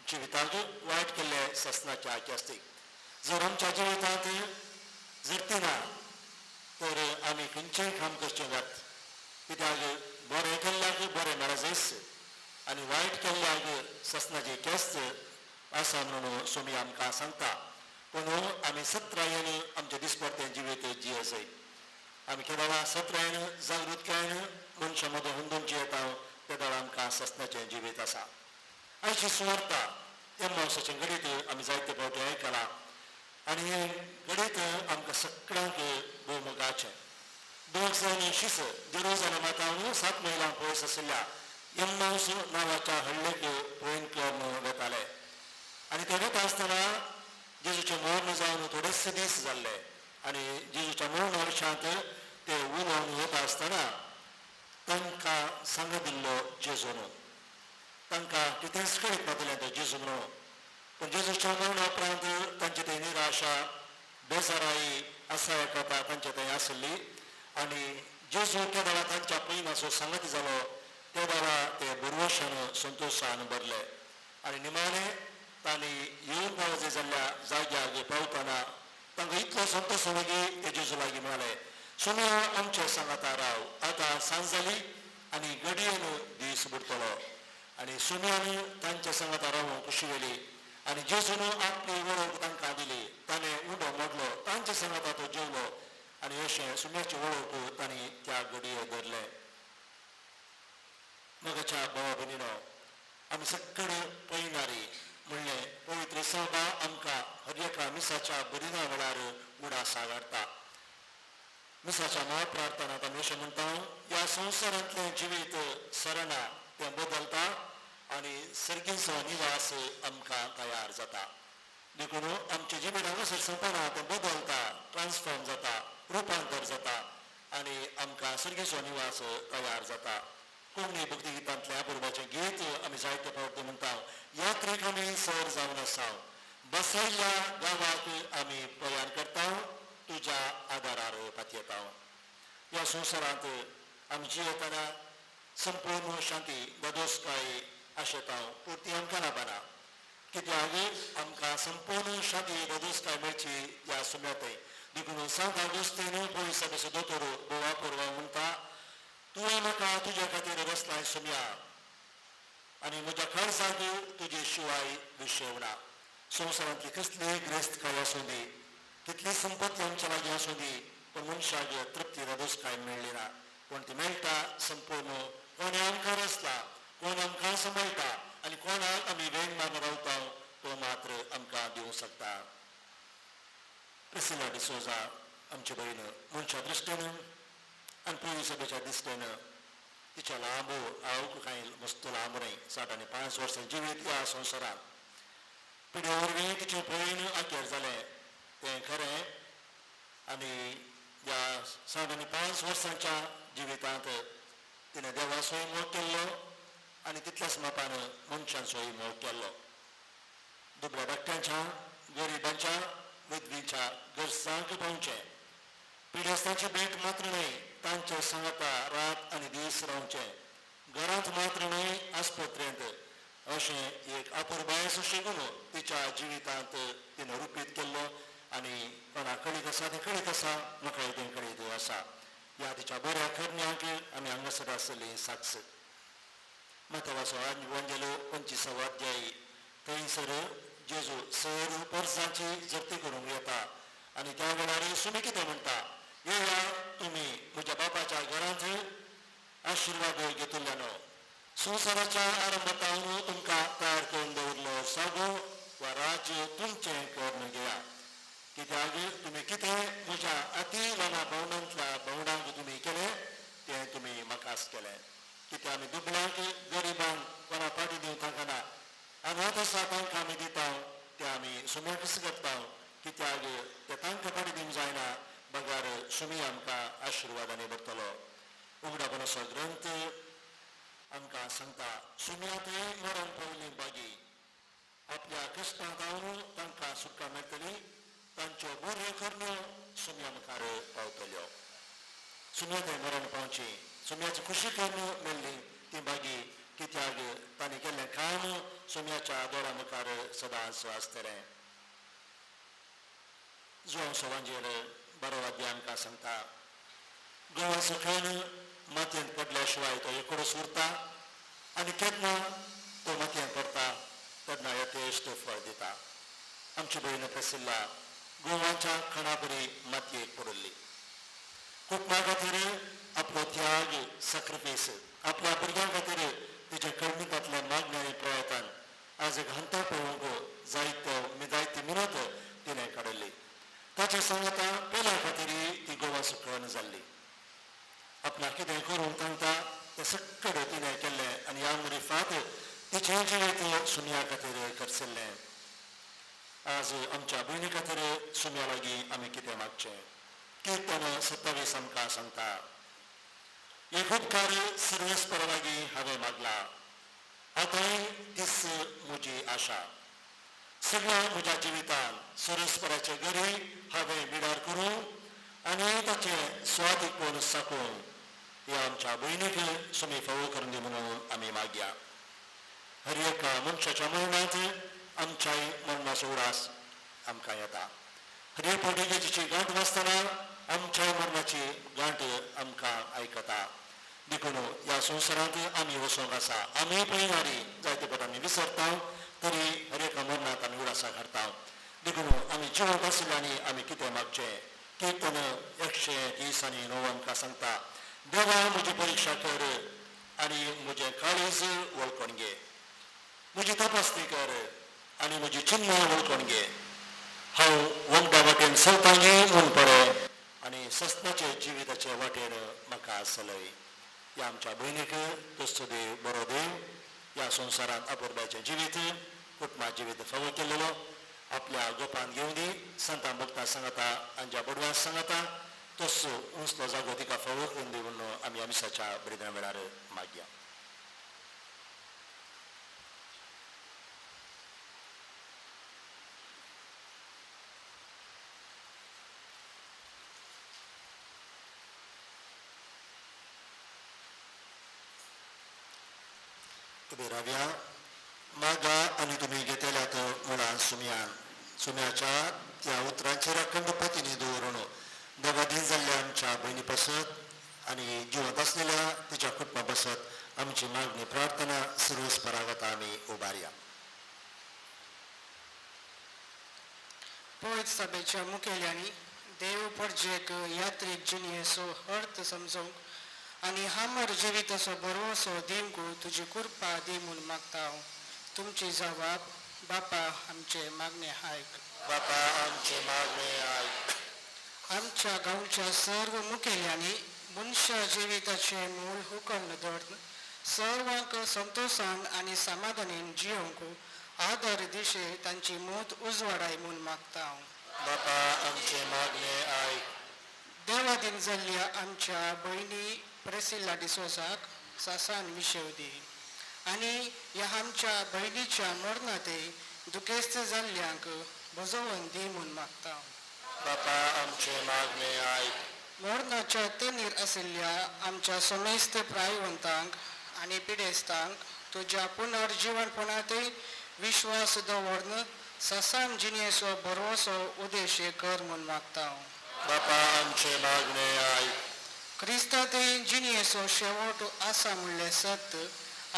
जिविताक, वायट केल्लें ससनाच्या आख्यास्तीक. जर आमच्या जिवितांत जरती ना तर आमी खंयचेंय काम करचें जात. कित्याक बरें केल्ल्याक बरें मेळजस आनी वायट केल्ल्याक ससनाची केस्त आसा म्हणून सुमी आमकां सांगता. पूण आमी सत्रायेन आमचें दिसपट्टें जिवीत जिये जाय. आमी केदां सत्रायेन जागृतकायेन मनशा मदीं हुंदून जियेता तेदळ आमकां ससनाचें जिवीत आसा. आयची सुवार्ता एम्मावसाचें घडीत आमी जायते फावटी आयकलां आनी घडीत आमकां सगळ्यांक भोव मोगाचें. 2 जाण शिस जेरुसलेमांत 7 मैलांक पयस आशिल्ल्या एम्मावस नांवाच्या हळ्ळेक पळोवन करून वताले. आनी ते वता आसतना जेजूचें मरण जावन थोडेच दीस जाल्ले आनी जेजूच्या मरण वर्सांत ते उलोवन वता आसतना तांकां सांग दिल्लो जेजून. तांकां कितेंच कळीत नासलें तें जेजू म्हणून. पूण जेजूच्या मरणा उपरांत तांची थंय निराशा, बेजाराई, असहायता तांचे थंय आशिल्ली आनी जेजू त्या वेळार तांच्या पयनाचो सांगत जालो त्या वेळार ते बरवशान संतोशान भरले. आनी निमाणें तांणी येवन पावजे जाल्ल्या जाग्याक पावतना तांकां इतलो संतोश मागीर ते जेजू लागीं मेळ्ळे. सुमी आमच्या सांगाता राव, आतां सांज जाली आनी घडयेन दीस बुडतलो. आनी सुम्यान तांच्या सांगाता रावूंक खुशी गेली आनी जेजून आपली वळख तांकां दिली. ताणें उंडो मोडलो, तांच्या सांगाता तो जेवलो आनी अशें सुम्याची वळख तांणी त्या घडये धरले. मगाच्या भावा भयणीनो, आमी सगळे पळयणारी म्हणलें पवित्र सभा आमकां हर एका मिसाच्या बरिना वेळार उडासा काडटा. मिसाच्या महाप्रार्थनांत आमी अशें म्हणटा, ह्या संवसारांतलें जिवीत सरना तें बदलता आनी सर्गीचो निवास आमकां तयार जाता. देखून आमचें जिवीत हांगासर संपना तें बदलता, ट्रान्सफॉर्म जाता, रुपांतर जाता आनी आमकां सर्गीचो निवास तयार जाता. कोंकणी भक्ती गितांतलें अपुर्बाचें गीत आमी जायते फावटी म्हणटा, यात्रेक आमी सर जावन आसा, बसयल्ल्या गांवाक आमी प्रयाण करता, तुज्या आदारार पातयेता. ह्या संवसारांत आमी जियेतना संपूर्ण शांती दोदोसकाय आशेता, पूण ती आमकां लाभना. कित्याक आमकां संपूर्ण शांती दोदोसकाय मेळची ह्या सुम्यातय. देखून सांत ऑगस्टीन पयस सभेचो दोतोर बोवा पुरवा म्हणटा, तुवें म्हाका तुजे खातीर रचलाय सुम्या आनी म्हज्या खर्चाक तुजे शिवाय विशेव ना. संवसारांतली कसलीय ग्रेस्तकाय आसूं दी, कितली संपत्ती आमच्या लागीं आसूं दी, पूण मनशाक तृप्ती रदोसकाय मेळ्ळी ना. पूण ती मेळटा संपूर्ण कोणें आमकां रचला, कोण आमकां सांबाळटा आनी कोणाक आमी वेंगमान रावता तो मात्र आमकां दिवंक शकता. प्रिसिला डिसोजा आमची भयण मनशा दृश्टीन आनी पयली सभेच्या दिसतेन तिच्या लांब हांव कांय मस्त लांब न्हय, 65 वर्सां जिवीत ह्या संवसारांत. पिढ्या वरवीं तिचें भयण आखेर जालें तें खरें आनी ह्या 65 वर्सांच्या जिवितांत तिणें देवाचोय मोग केल्लो आनी तितल्याच मापान मनशांचोय मोग केल्लो. दुबळ्या धाकट्यांच्या, गरिबांच्या, विधवींच्या गरजांक पावचें, पिडेस्तांची भेट मात्र न्हय तांचे सांगता रात आनी दीस रावचें घरांत मात्र न्हय आस्पत्रेंत अशें एक अपुरबायस शिकून तिच्या जिवितांत तिणें रुपीत केल्लो आनी कोणा कळीत आसा तें कळीत आसा म्हाका तें कळीत आसा ह्या तिच्या बऱ्या करण्याक आमी हांगासर आसली साक्ष माथेवाचो वंजेलो 25वा अध्याय थंयसर जेजू सर परसांची जप्ती करूंक येता आनी त्या वेळार सुमी कितें म्हणटा येया तुमी म्हज्या बापाच्या घरांत आशिर्वाद घेतिल्ल्यानो संवसाराच्या आरंभातावन तुमकां तयार करून दवरलो सागो वा राज्य तुमचें करून घेया कित्याक तुमी कितें म्हज्या अती ल्हान भावंडांक तुमी केलें तें तुमी म्हाकाच केलें कितें आमी दुबळ्यांक गरिबांक कोणा पाटी दिवंक तांकां अनाथ आसा तांकां आमी दिता तें आमी सुम्याकच करता कित्याक तें तांकां पाटी दिवंक जायना बगार सुमी आमकां आशिर्वादांनी भरतलो उगडापणाचो ग्रंथ आमकां सांगता सुम्यात मरण पावली बागी आपल्या कश्टांत रावन तांकां सुखां मेळटली तांच्यो बऱ्यो करण्यो सुम्या मुखार पावतल्यो सुम्यात मरण पावची सुम्याची खुशी करून मेळ्ळी ती बागी कित्याक तांणी केल्लें काम सुम्याच्या दोळा मुखार सदांच आसतलें जो वांजेर 12 अध्याय आमकां सांगता गोवा सकयल मातयेंत पडल्या शिवाय तो एकूच उरता आनी केन्ना तो मातयेंत पडटा तेन्ना यथेश्ट फळ दिता आमची भयण प्रसिल्ला गोवाच्या खणा बरी मातयेक पडली कुटुंबा खातीर आपलो त्याग सॅक्रिफायस आपल्या भुरग्यां खातीर तिचे कळमितांतल्या मागण्या आनी प्रयत्न आज एक हंता पळोवंक जायती मिनत तिणें काडली ताच्या सांगता पयल्या खातीर ती गोवा सुकळण जाल्ली आपणाक कितें करून तांकां तें सक्कड तिणें केल्लें आनी ह्या मुरीफांत तिचें जिवीत सुम्या खातीर करसिल्लें आज आमच्या भयणी खातीर सुम्या लागीं आमी कितें मागचें कीर्तन 27 आमकां सांगता एक उपकार सर्वेस्परा लागीं हांवें मागला आतांय तीच म्हजी आशा सगळ्या म्हज्या जिवितान सर्वेस्पराचे घरी हांवें बिडार करूं आनी ताचें स्वादीकपण साकून ह्या आमच्या भयणीक सुमी फावो करून दी म्हणून आमी मागया हर एका मनशाच्या मरणांत आमच्याय मरणाचो उडास आमकां येता हर एक पडीगेची गांठ वाजतना आमच्या मरणाची गांठ आमकां आयकता देखून ह्या संवसारांत आमी वचोंक आसा आमी पळयणारी जायते फावट आमी विसरता तरी हर एका मरणांत आमी उडासां हाडटा देखून आमी जिवंत आशिल्ल्यांनी आमी कितें मागचें कीर्तन 130 आनी 9 आमकां सांगता देवा म्हजी परिक्षा कर आनी म्हजें काळीज वळखून घे म्हजी तपासणी कर आनी म्हजी चिन्ह वळखून घे हांव वखदा वाटेन चलतांगी म्हूण पळय आनी सस्नाचे जिविताचे वाटेन म्हाका चलय ह्या आमच्या भयणीक तसो देव बरो देव ह्या संवसारांत अपुरबायेचें जिवीत कुटुंबा जिवीत फावो केल्लो आपल्या गोपान घेवन दी संतां भक्तां सांगता आमच्या बडवांक सांगता तसो उंचलो जागो तिका फावो करून दी म्हणून आमी आमिसाच्या बलिदाना वेळार मागया उबे रावया मागा आनी तुमी घेतल्यात मुळान सुम्याच्या त्या उतरांचेर अखंड पतीनी दवरून दोगा दीन जाल्ल्या आमच्या भयणी पासत आनी जिवंत आसलेल्या तिच्या कुटुंबा पासत आमची मागणी प्रार्थना सर्वस्परागत आमी उबारया पळयत सभेच्या मुखेल्यांनी देव परजेक यात्रेक जिणेचो अर्थ समजूंक आनी हमर जिविताचो बरोसो दिवंक तुजी कृपा दी म्हूण मागता हांव तुमची जबाब बापा आमचे मागणे आयक बापा आमचे मागणे आयक आमच्या गांवच्या सर्व मुखेल्यांनी मनशा जिविताचे मूळ हुकम धरून सर्वांक संतोषान आनी समाधानीन जियोंक आदर दिशे तांची मोत उजवाडाय म्हूण मागता हांव बापा आमचे मागणे आयक देवा दिन जाल्ल्या आमच्या भयणी प्रेसिल्ला डिसोजाक सासान विशेव दी आनी ह्या आमच्या भयणीच्या मरणातय दुखेस्त जाल्ल्यांक बजोवन दी म्हूण मागता बापा आमचे मागणे आयक मोर्नाच्या तेनीर आशिल्ल्या आमच्या समेस्त प्रायवंतांक आनी पिडेस्तांक तुज्या पुनर्जीवनपणातय विश्वास दवरून ससान जिनेचो बरोसो उदेशी कर म्हूण मागता बापा आमचे मागणे आयक. क्रिस्तांतय जिनेचो शेवट आसा म्हणलें सत्य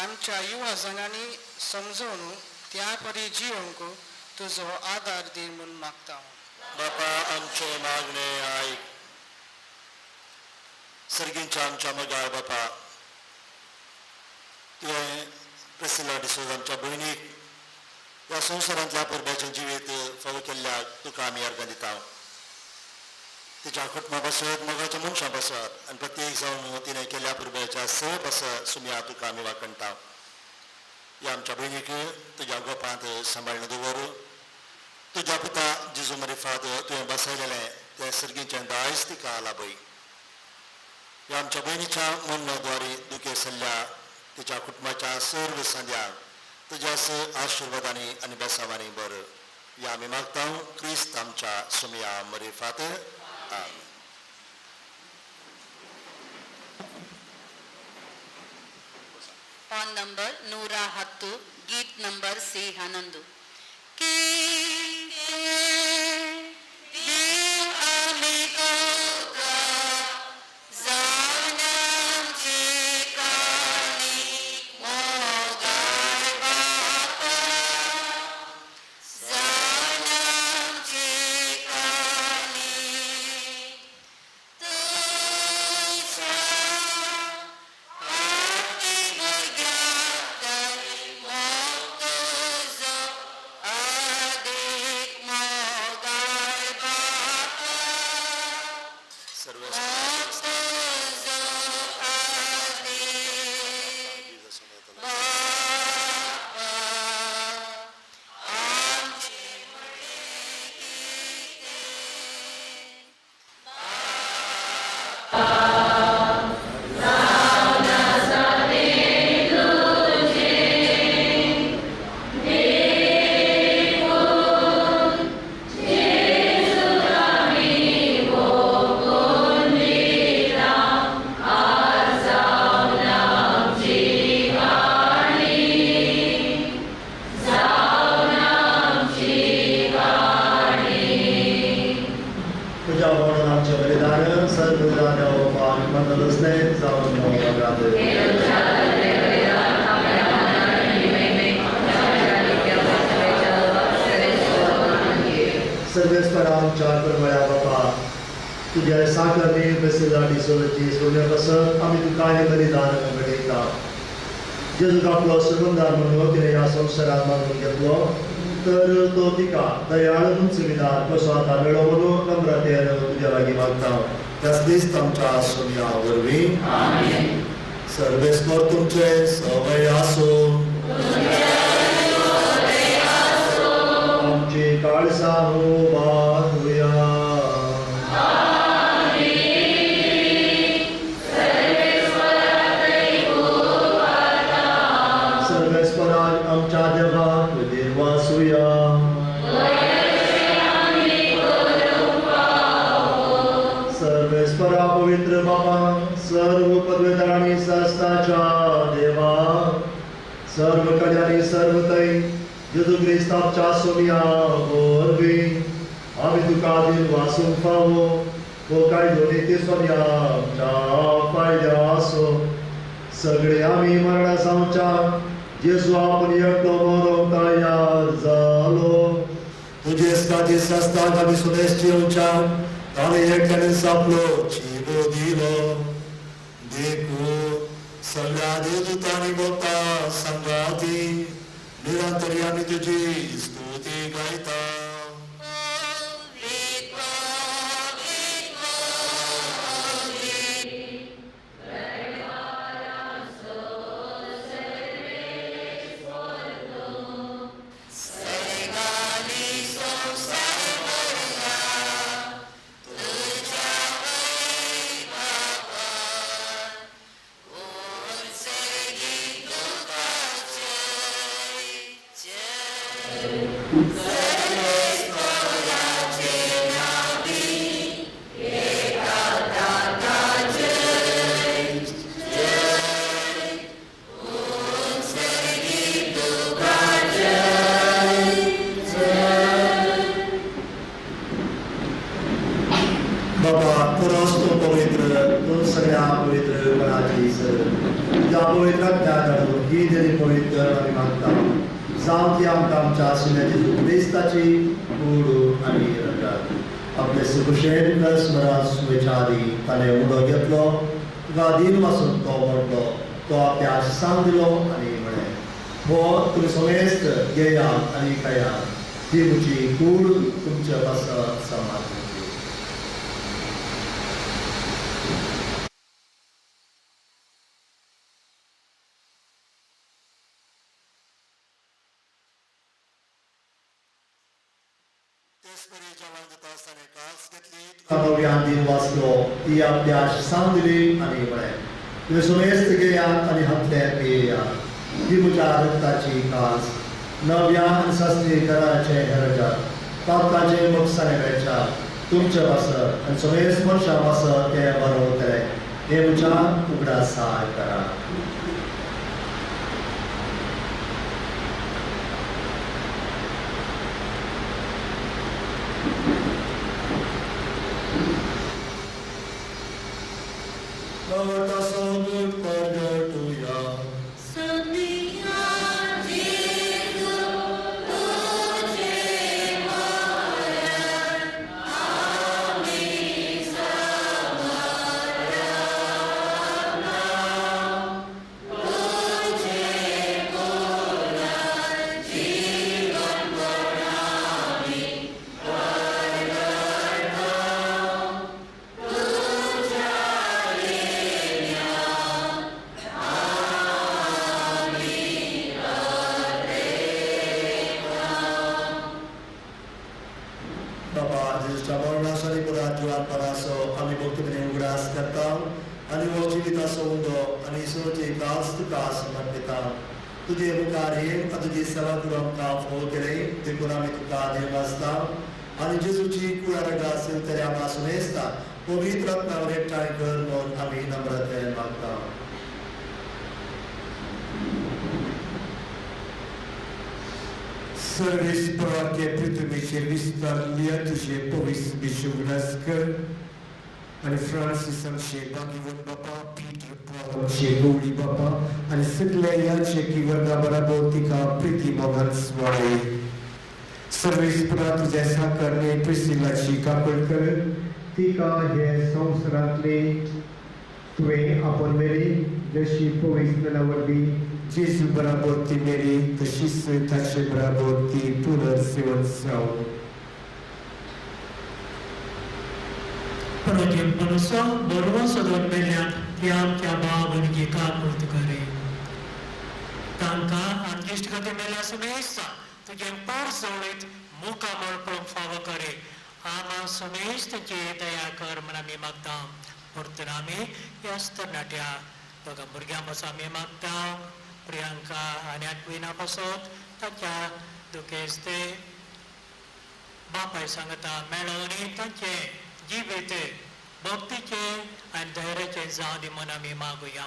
आमच्या युवा जनांनी समजून त्या परी जियोंक तुजो आदार दी म्हूण मागता बापा आमचे मागणे आयक. सर्गींच्या आमच्या मगाळ बापा तुवें प्रिसिला डिसोज आमच्या भयणीक ह्या संवसारांतल्या पुरब्याचें जिवीत फावो केल्ल्याक तुका आमी अर्घ दिता. तिच्या कुटुंबा पासत मोगाच्या मनशां पासत आनी प्रत्येक जावन तिणें केल्ल्या पुरब्याच्या स पासत सुमया तुका आमी वाकणटा. ह्या आमच्या भयणीक तुज्या गोपांत सांबाळून दवर. तुज्या पुता जेजू मरिफात तुवें बसयलेलें तें सर्गीचें दायज तिका लाभय. ह्या आमच्या भयणीच्या मनद्वारे दुखे सल्ल्या तिच्या कुटुंबाच्या सर्व सांद्यांक तुज्याच आशिर्वादांनी आनी बेसावांनी बर या आमी मागता क्रिस्त आमच्या सुमया मरिफात. आमीन. पान नंबर 110 गीत नंबर 6 आनंद सर्वेस्पराम चार परमळ्या बापा तुझ्या साखरने बसलेला डिसोची सोडण्यापासून आम्ही तुका हे बलिदान घडयता. जेजूक आपलो सुगंधार म्हणून तिने ह्या संवसारात मागून घेतलो तर तो तिका दयाळ सुविधार कसो आता मेळो म्हणून नम्रतेन तुझ्या लागीं मागता. त्या क्रिस्त आमच्या सुमया वरवीं सर्वेस्पर तुमचे सवय आसो. आमची काळसां बांधुया. सर्वेस्परान आमच्या देवाक देवासूया. सर्वेस्परा पवित्र बाबा सर्व पदवेदारांनी शास्त्राच्या देवा सर्व कल्याणी सर्वतय जेजू क्रिस्ताच्या सुमया वरवीं आमी तुका दिन वासूंक फावो वो काय दोनी ती सुमया आमच्या फायद्या आसो. सगळे आमी मरणा जावच्या जेजू आपूण एकटो मरोंक तयार जालो. तुजे इश्टाची शास्त्राक आमी सुदेश जेवच्या आमी एकट्याने आपलो जीव दिलो. देखू सगळ्या देवदूतांनी भोवता संगाती निरंतरी आमी तुजी स्तुती गायता. त्या पवित्रात्म्याक धाडून ही तरी पवित्र आमी मागता जावं ती आमकां आमच्या आशिल्ल्या क्रिस्ताची कूड आनी रगत आपले सुखुशेन स्मरण वयच्या आदी ताणें उडो घेतलो तुका दिन वाचून तो मोडलो तो आपल्या आशिसांक दिलो आनी म्हळें हो तुमी समेस्त घेयात आनी खायात ती म्हजी कूड तुमच्या पासत समाज नव्यान दिन वाचलो ती आपल्या आशिसांक दिली आनी म्हळें तुमी समेस्त घेयात आनी हप्ते पियेयात ती म्हज्या रक्ताची कास नव्या आनी सस्ती घराचे हेरजात पापकाचे मोक्षाने मेळच्या तुमचे पासत आनी समेस्त मनशां पासत ते बरो करे हे म्हज्या उगडा सहाय करा Lord, our soul, good pleasure to you. तुझे मुखार तुझी सेवा करून आमकां फोव केली देखून आमी तुका देव वाचता आनी जेजूची कुळारगा असेल तरी आम्हाला सुनेस्ता पवित्र आत्म्यावर एकठांय कर म्हणून आमी नम्रतेन मागता सर्वेस्पराचे पृथ्वीचेर विस्तारल्या तुझे पवित्र विश्वनासकर आणि फ्रांसीस आमचे बागीवन बापा पीटर पॉल आमचे गवळी बापा आणि सगळ्या याचे किवर्गा बराबर तिका प्रिती मोगान स्वाळे सर्वेस्परा तुझ्या साकारणे प्रिसिलाची कापड कर तिका हे संवसारांतले तुवें आपण मेली जशी पवित्र वरवी जेजू बराबर ती मेली तशीच ताचे बराबर ती पुनर्सेवन जावं Pero manusia baru sedang melihat tiap-tiap bahagian kita bertukari. Tanpa anjis kata melia semesta, tu yang persoalit muka berpeluang fawa kari. Ama semesta kita ya kar menami magda. Pertama yastar nadia, baga bergam bersama magda. Priyanka aniat wina pasot, taja dukeste. Bapak sanggata meloni taje. जीविते भक्ति के आणि धैर्याचे जादी मनामी मागूया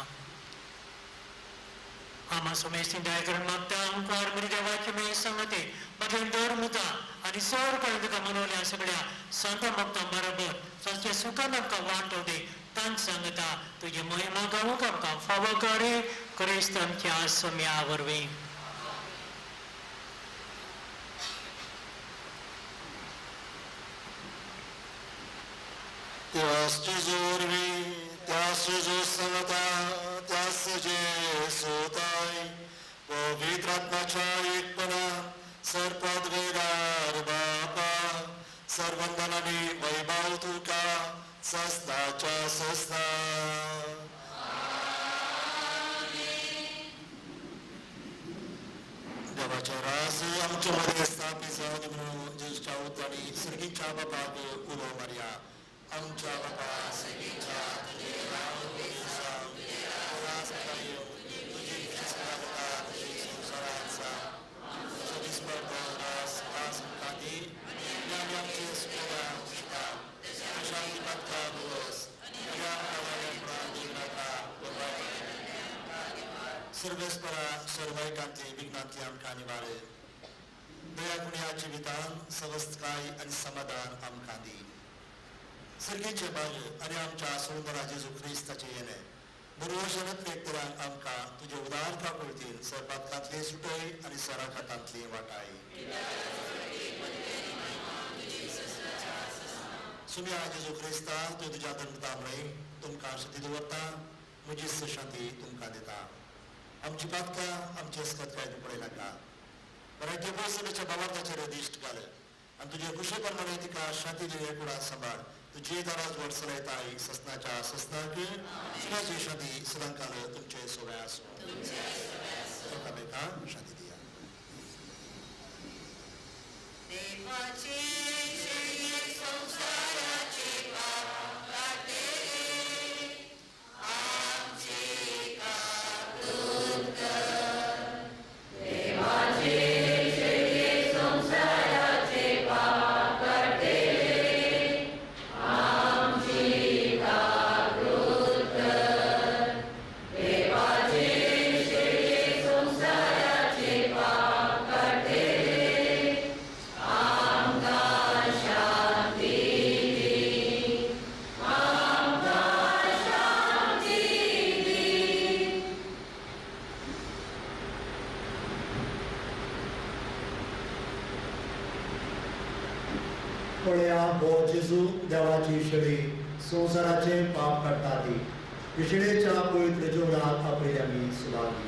आम्हा समेस्ती दयाकरण मागता ओंकार देवाची मी सांगते मध्ये धर्मता आणि सौरपर्यंत का मनवल्या सगळ्या संत भक्ता बरोबर सच्चे सुखानं का वाटवते तांच सांगता तुझी महिमा गाऊ का फावा करे क्रिस्तांच्या सम्यावरवी त्यास जोरवी त्यास जो समता त्यास जे सोताय पवित्र आत्म्याच्या एकपणा सरपदवेदार बापा सर्वंदनाने वैभव तुका सस्ताच्या सस्ता देवाच्या रास आमच्या मध्ये स्थापित जाऊन म्हणून ज्येष्ठा उतारी सर्गीच्या बापाक उलो मारया आमच्या बापा सगळीच्या तुझे नाव घेतला रास कायो तुझी किस्मत तुझी संसाराचा तुझी स्पर्धा रास रास कादी ज्ञान आमचे स्पर्धा पिता शांती माता बोस या आवाया प्राणीनाका सर्वेस्परा सर्वैकांती विज्ञांती आमकां निवारे दया गुण्या जीवितान सवस्थकाय आणि समाधान आमकां दी सर्गीचे बाल आणि आमच्या सुंदरा जेजू ख्रिस्ताचे येणे निर्वशनत व्यक्तीरांक आमकां तुजे उदार काकुळतीन सरपातकांतली सुटय आनी सराखातांतली वाटाय. सुम्या जेजू क्रिस्ता तूं तुज्या दंडतामळे तुमकां शांती दवरता, म्हजीच शांती तुमकां दिता. आमची पातकां आमचे अस्कतकाय तूं पळय नाका, बऱ्याचे पयसच्या बाबाताचेर दिश्ट घाल आनी तुजे खुशी प्रमाणे तिका शांती दिवे कुडा सांबाळ. तुजी दाराज वड चलयताय ससनाच्या ससनाक तुझी शांती सदांकाल तुमचे सोव्या आसूं. एकामेकांक शांती दिया. देवाचे संसाराचे पाप काटे, आमचे काकूत कर. देवाचे संसाराचे पाप काटे, आमची काकूत कर. देवाचे संसाराचे पाप काटे, पळया हो जेजू देवाची शेळी संसाराचे पाप काडटा ती. विशेळेच्या पवित्र जेवणात आपली आमी सुवाळी.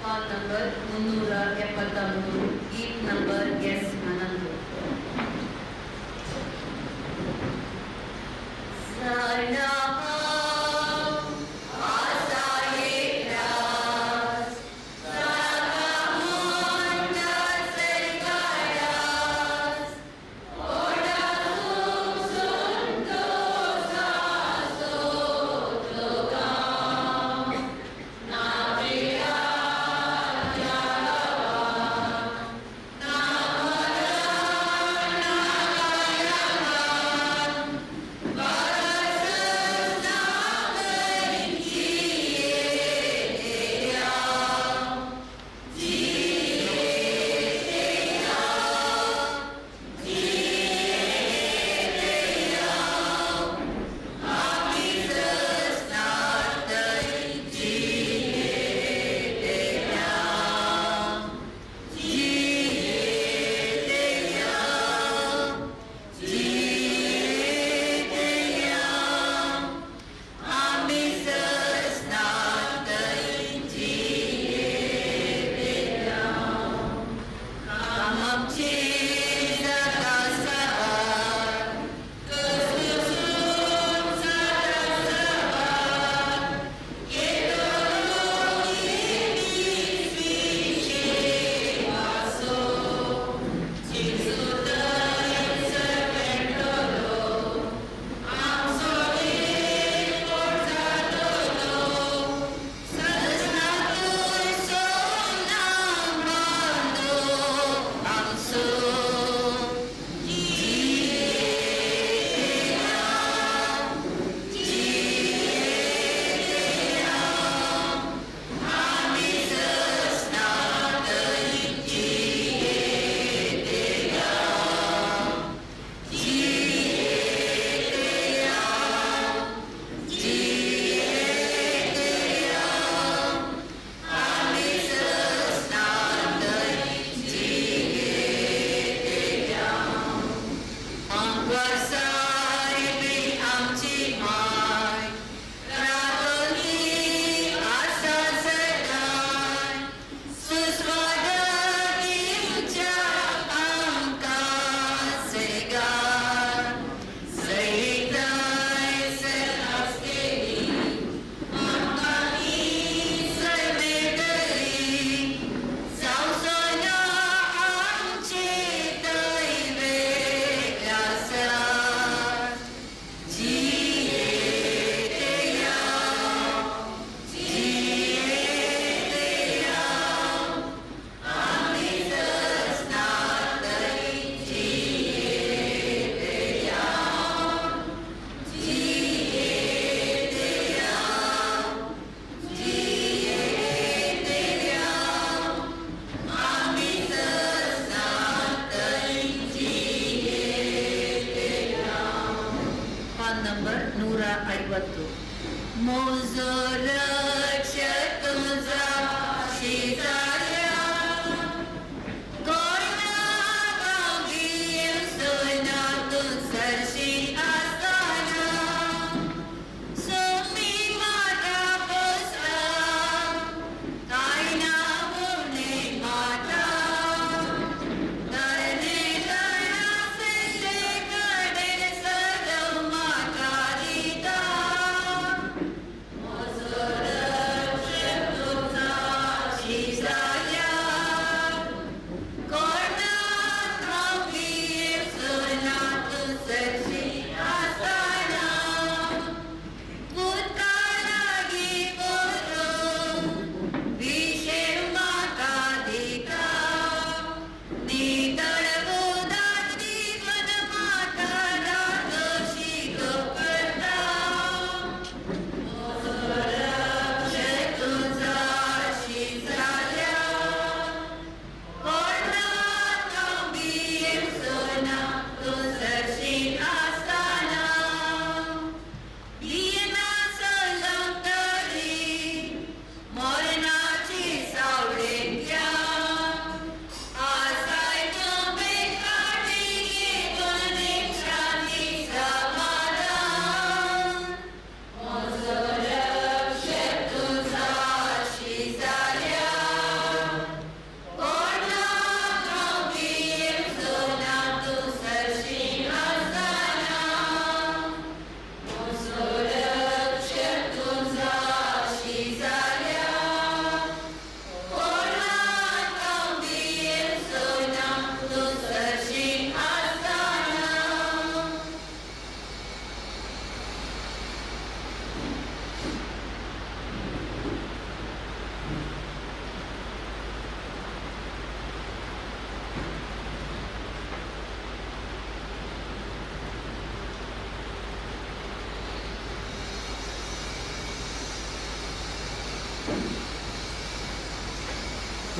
Call number 373, gate number S. Anandu. जातो मोजो रक्षक तुझा शेजाऱ्या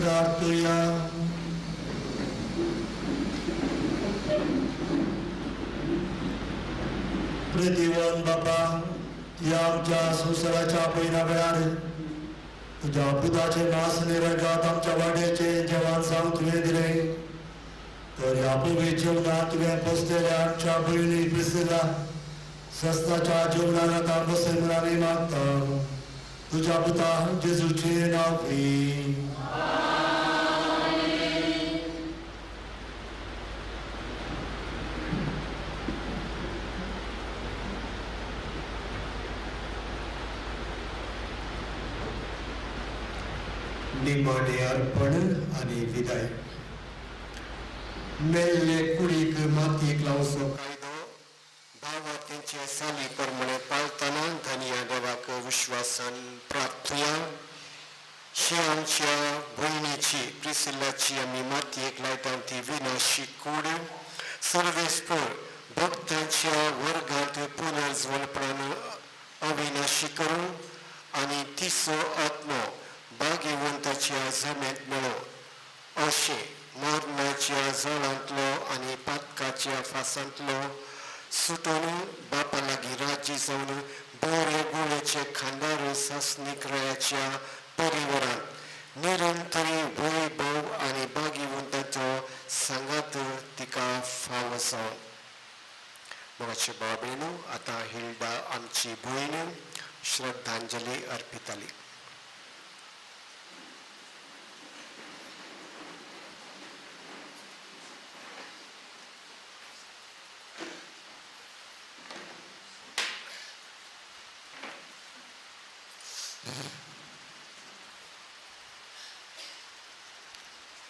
प्रार्थया प्रतिवन बाबा या आमच्या संसाराच्या पहिल्या वेळार तुझ्या पुताचे नास निरंगात आमच्या वाड्याचे जेवण सांग तुवें दिले तर ह्या पवित्र जेवणात तुवें बसलेल्या आमच्या भयणी प्रिसिला सस्ताच्या जेवणान आतां बसय म्हूण आमी मागता तुझ्या पुता जेजूचे नांवी निमाणे अर्पण आणि विदाय मेल्ले कुडीक मातयेक लावचो कायदो भावा तेंचे साली परमणे पाळतना धनिया देवाक विश्वासान प्रार्थया शी आमच्या भयणीची प्रिसिल्लाची आमी मातयेक लायता ती विनाशी कूड सर्वेस्पर भक्तांच्या वर्गांत पुनर्जवळपणान अविनाशी करून आनी तिसो आत्मो भाग्यवंताच्या जमेत मेळो अशें मरणाच्या जळांतलो आनी पातकाच्या फासांतलो सुटून बापा लागीं राजी जावन बरे गुळेचे खांदार सासनीक रायाच्या परिवारांत निरंतरी वैभव आनी भाग्यवंताचो सांगात तिका फाव जावन मोगाचे बाबेनू आतां हिल्डा आमची भयण श्रद्धांजली अर्पिताली.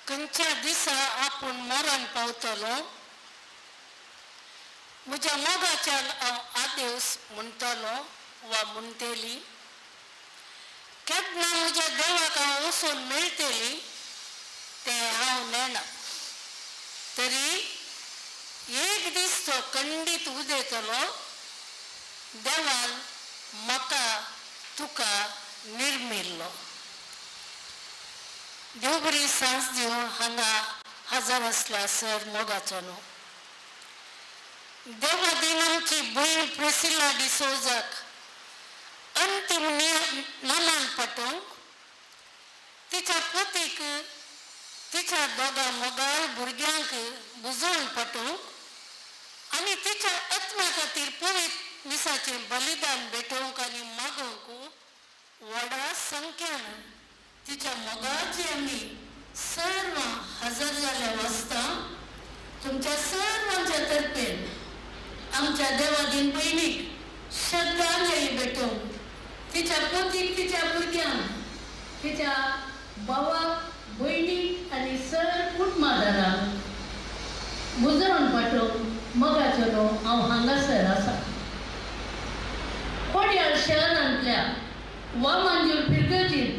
खंयच्या दिसा आपूण मरण पावतलो म्हज्या मोगाच्या आदेश म्हणटलो वा म्हणटली केन्ना म्हज्या देवाक हांव वचून मेळटली तें हांव नेना तरी एक दीस तो खंडीत उदेतलो देवान म्हाका तुका निर्मिल्लो. देव बरी सांज दिव हांगा हजर आसला सर मोगाचो न्हू. देवा दिन आमची भयण प्रिसिला डिसोजाक पाठवूंक तिच्या पोतीक तिच्या दोगां मोगाळ भुरग्यांक बुजोवन पटोवंक आनी तिच्या आत्म्या खातीर पवित्र मिसाचें बलिदान भेटोवंक आनी मागोवंक व्हडा संख्यान तिच्या मोगाची आमी सर्व हजर जाल्या वाचता तुमच्या सर्वांच्या तर्फेन आमच्या देवादीन भयणीक श्रद्धांजली भेटोवंक तिच्या पोतीक तिच्या भुरग्यांक तिच्या भावाक भयणीक आनी सर कुटुंबादारांक बुजोवन पाठोवंक मोगाचो न्हू हांव हांगासर आसा. कोड्याळ शहरांतल्या वामांजूर फिरगतीन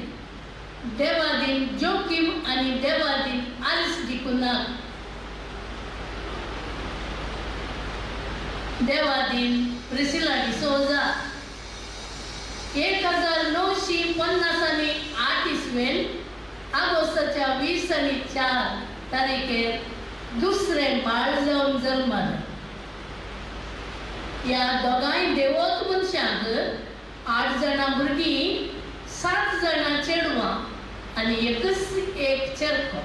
देवादीन जोकीम आनी देवादीन आर्स दिकुनाक देवादीन प्रिसिला डिसोजा 1950 इसवेन ऑगस्टाच्या 20 आनी 4 तारीखेर दुसरें बाळ जावन जल्मालें. ह्या दोगांय देवोत मनशांक 8 जाणां भुरगीं 7 जाणां चेडवां आनी एक चेडको.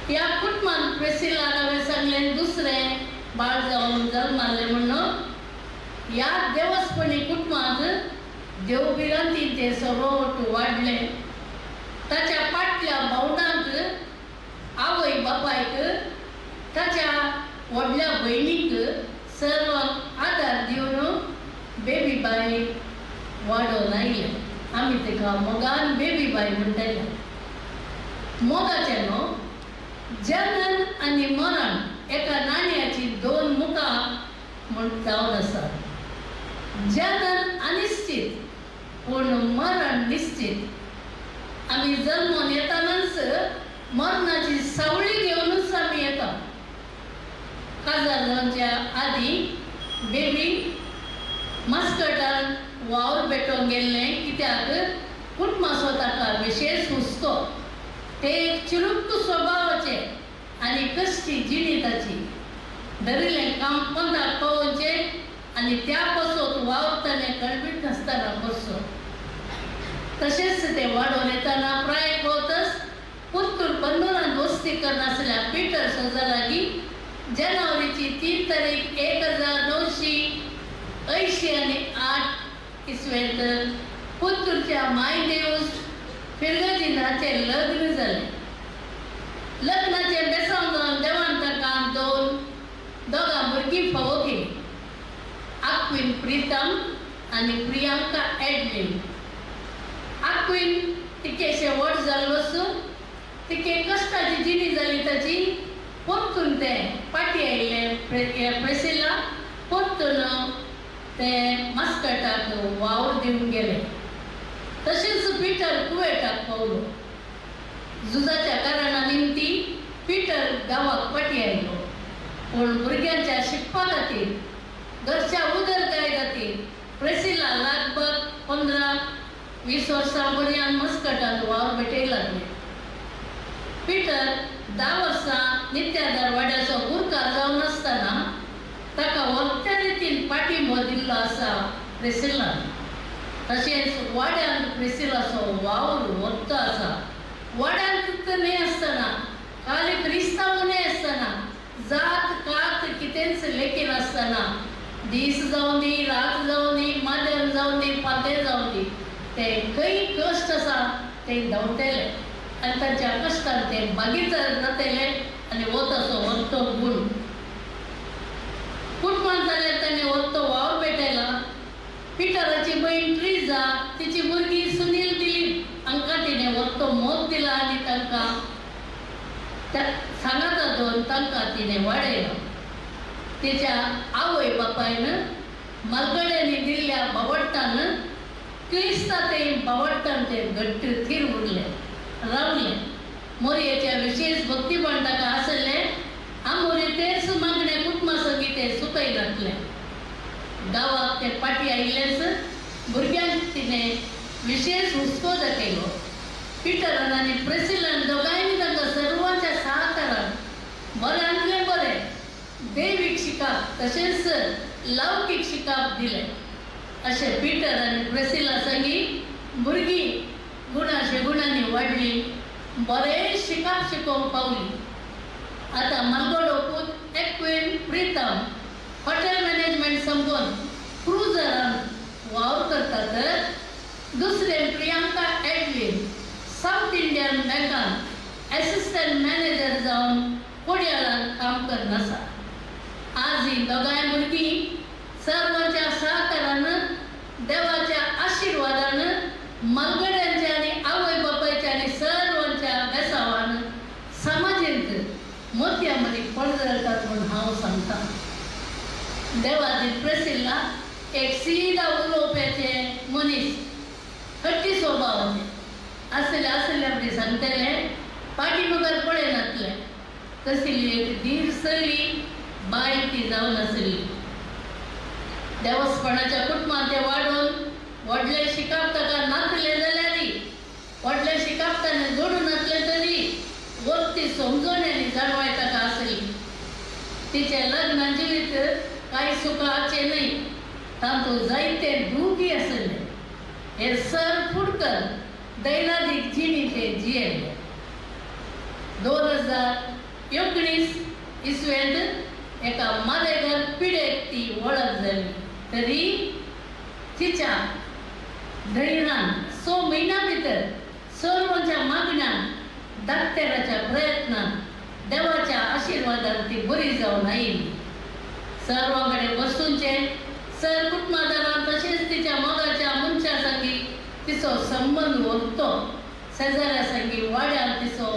ह्या कुटुंबान प्रिसिला हांवें सांगलें दुसरें बाळ जावन जल्मालें म्हणून ह्या देवस्पणी कुटुंबाक देवबिरांतीन तें सगळो वाडलें. ताच्या पाटल्या भावंडांक आवय बापायक ताच्या व्हडल्या भयणीक सर्वांक आदार दिवन बेबीबाई वाडोवन आयले. आमी ताका मोगान बेबीबाई म्हणटाले. मोगाचें न्हू जनन आनी मरण एका नाण्याची 2 मुखां म्हूण जावन आसा. जनन अनिश्चित पूण मरण निश्चित. आमी जल्मोन येतानाच मरणाची सावळी घेवनूच आमी येता. काजार जावच्या आदीं बेबी मस्कटान वावर भेटोवंक गेल्लें कित्याक कुटुंबाचो ताका विशेष हुस्को. ते एक चिरुक्त स्वभावाचें आनी कश्टी जिणी ताची. धरिल्लें काम 15 कवचें आनी त्या पासत वावरतालें कळबीट नासतना बसो. तशेंच ते वाडोवन येताना प्राय कोतस पुत्तूर बंदरांत वस्ती करनासल्या पिटर सोजा लागीं जानेवारीची 3 तारीख 1988 इसवेंत पुत्तूरच्या मायदेवूस फिरगतीनाचें लग्न जालें. लग्नाचें बेसांव जावन देवान ताका दोगां भुरगीं फावो केलीं. आक्विन प्रितम आनी प्रियांका एडलिन. आक्विन तिकेशें व्हड जाल्लो वचून तिके कश्टाची जिणी जाली ताची. परतून ते पाटी आयिल्ले प्रिसिला परतून ते मस्कटाक वावर दिवन गेले. तशेंच पिटर कुवेटाक पावलो. झुजाच्या कारणा निमती पिटर गांवाक पाटी आयलो. पूण भुरग्यांच्या शिकपा खातीर घरच्या उदरकाये खातीर प्रिसिला लागभग 15-20 वर्सां पर्यंत मस्कटांत वावर भेटय लागले. पिटर 10 वर्सां नित्यादार वाड्याचो गुरकार जावन आसतना ताका वखत्या रितीन पाठिंबो दिल्लो आसा प्रिसिलान. तशेंच वाड्यांत प्रिसिलाचो वावर वखतो आसा. वाड्यांत न्हय आसतना खाली क्रिस्तांव न्हय आसतना जात कात कितेंच लेखी नासतना दीस जावं दी रात जावं दी माध्यम जावं दी पातें जावं दी ते खंय कश्ट आसा ते धांवतले आनी तांच्या कश्टान ते भागीदार जातले आनी वताचो वखतो गूण. कुटुंबांत जाल्यार ताणें वखतो वावर भेटयला. पिटराची भयण ट्रिजा तिची भुरगीं सुनील दिलीप हांकां तिणें वखतो मोग दिला आनी तांकां सांगाता दोन तांकां तिणें वाडयला. तिच्या आवय बापायन मलगड्यांनी दिल्ल्या बावडटान क्रिस्तांतय बावडटान ते घट्ट थीर उरले रावले. मोरयेच्या विशेष भक्तीपण ताका आसले. आमोरे तेच मागणे कुटुंबा सगळी ते सुकय घातले. गांवाक ते पाटी आयिल्लेच भुरग्यांक तिणें विशेष हुस्को दाखयलो. पिटरान आनी प्रिसिलान दोगांयनी तांकां सर्वांच्या सहकारान बऱ्यांतले बरें दैवीक शिकाप तशेंच लौकीक शिकाप दिलें. अशें पिटर आनी प्रिसिला संगी भुरगीं गुणांनी वाडली, बरें शिकोवंक पावली. आतां मालगडो पूत एक्वीन प्रितम हॉटेल मॅनेजमेंट संपोवन क्रुझरान वावर करता, तर दुसरें प्रियांका एडविन साऊथ इंडियन बँकान एसिस्टंट मॅनेजर जावन कोडयालान काम करन आसा. आज ही दोगांय भुरगीं सर्वांच्या सहकारान, देवाच्या आशिर्वादान, मालगड्यांच्या आनी आवय बापायच्या आनी सर्वांच्या बेसावान समाजींत मोतया मदीं पडजळटात म्हूण हांव सांगतां. देवाची प्रेसिल्ला एक सीधा उलोवप्याचे मनीस, हट्टी स्वभावाचे आसले बरी सांगतले, पाठीमुखार पळयनासले. तसली एक धीरसली बाय ती जावन आसली. देवस्थानाच्या कुटुंबांत ते वाडून व्हडले शिकाप ताका नासले जाल्यारय, व्हडले शिकाप ताणें जोडून नासले तरी वक्ती समजोण्यानी जाणवाय ताका आसली. तिचें लग्न जिवीत कांय सुखाचें न्हय, तातूंत जायते दुखी आसले. हे सर फुडकर दैनादीक जिणी ते जियेले. 2019 इसवेंत एका मारेगर पिडेक ती वळख जाली, तरी तिच्या धैर्यान 6 म्हयन्यां भितर सर्वांच्या मागण्यान, दाक्तेराच्या प्रयत्नान, देवाच्या आशिर्वादान ती बरी जावन आयिल्ली. सर्वां कडेन वस्तूंचे सर कुटुंबादारान तशेंच तिच्या मोगाच्या मनशा संगी तिचो संबंद उरतो. शेजाऱ्या संगी वाड्यान तिचो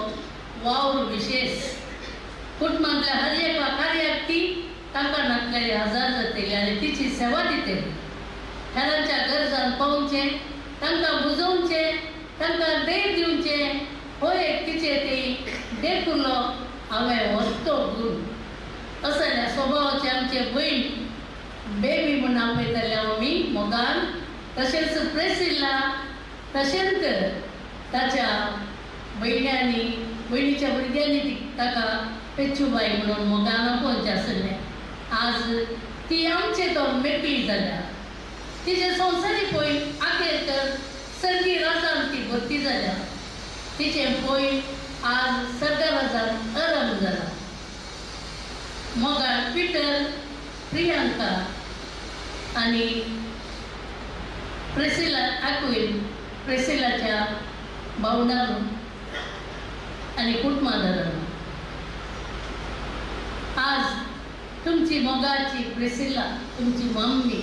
वावर विशेष. कुटुंबांतल्या हर एका कार्याक ती तांकां नातलेली हजर जातली आनी तिची सेवा दितली. हेरांच्या गरजांक पावोवचें, तांकां बुजोवचें, तांकां देख दिवचें, हो एक तिचे ती देखुलो हांवें वस्तो गुण. असल्या स्वभावाचे आमचे भयण बेबी म्हूण आपयताले आमी मोगान. तशेंच प्रेसिल्ला, तशेंच ताच्या भयणीच्या भुरग्यांनी ताका पेचूबाई म्हणून मोगान आपोवचें आसलें. आज ती आमचे तो मेकळी जाल्या. तिचे संवसारी पळय आखेर सर्गी राजान ती भरती जाल्या. तिचें पळय आज सर्गराजान आराम जाला. मोगान पिटर, प्रियांका आनी प्रेसिला एक्वीन, प्रेसिलाच्या भावंडांनो आनी कुटुंबादारांनो, आज तुमची मोगाची प्रेसिला, तुमची मम्मी,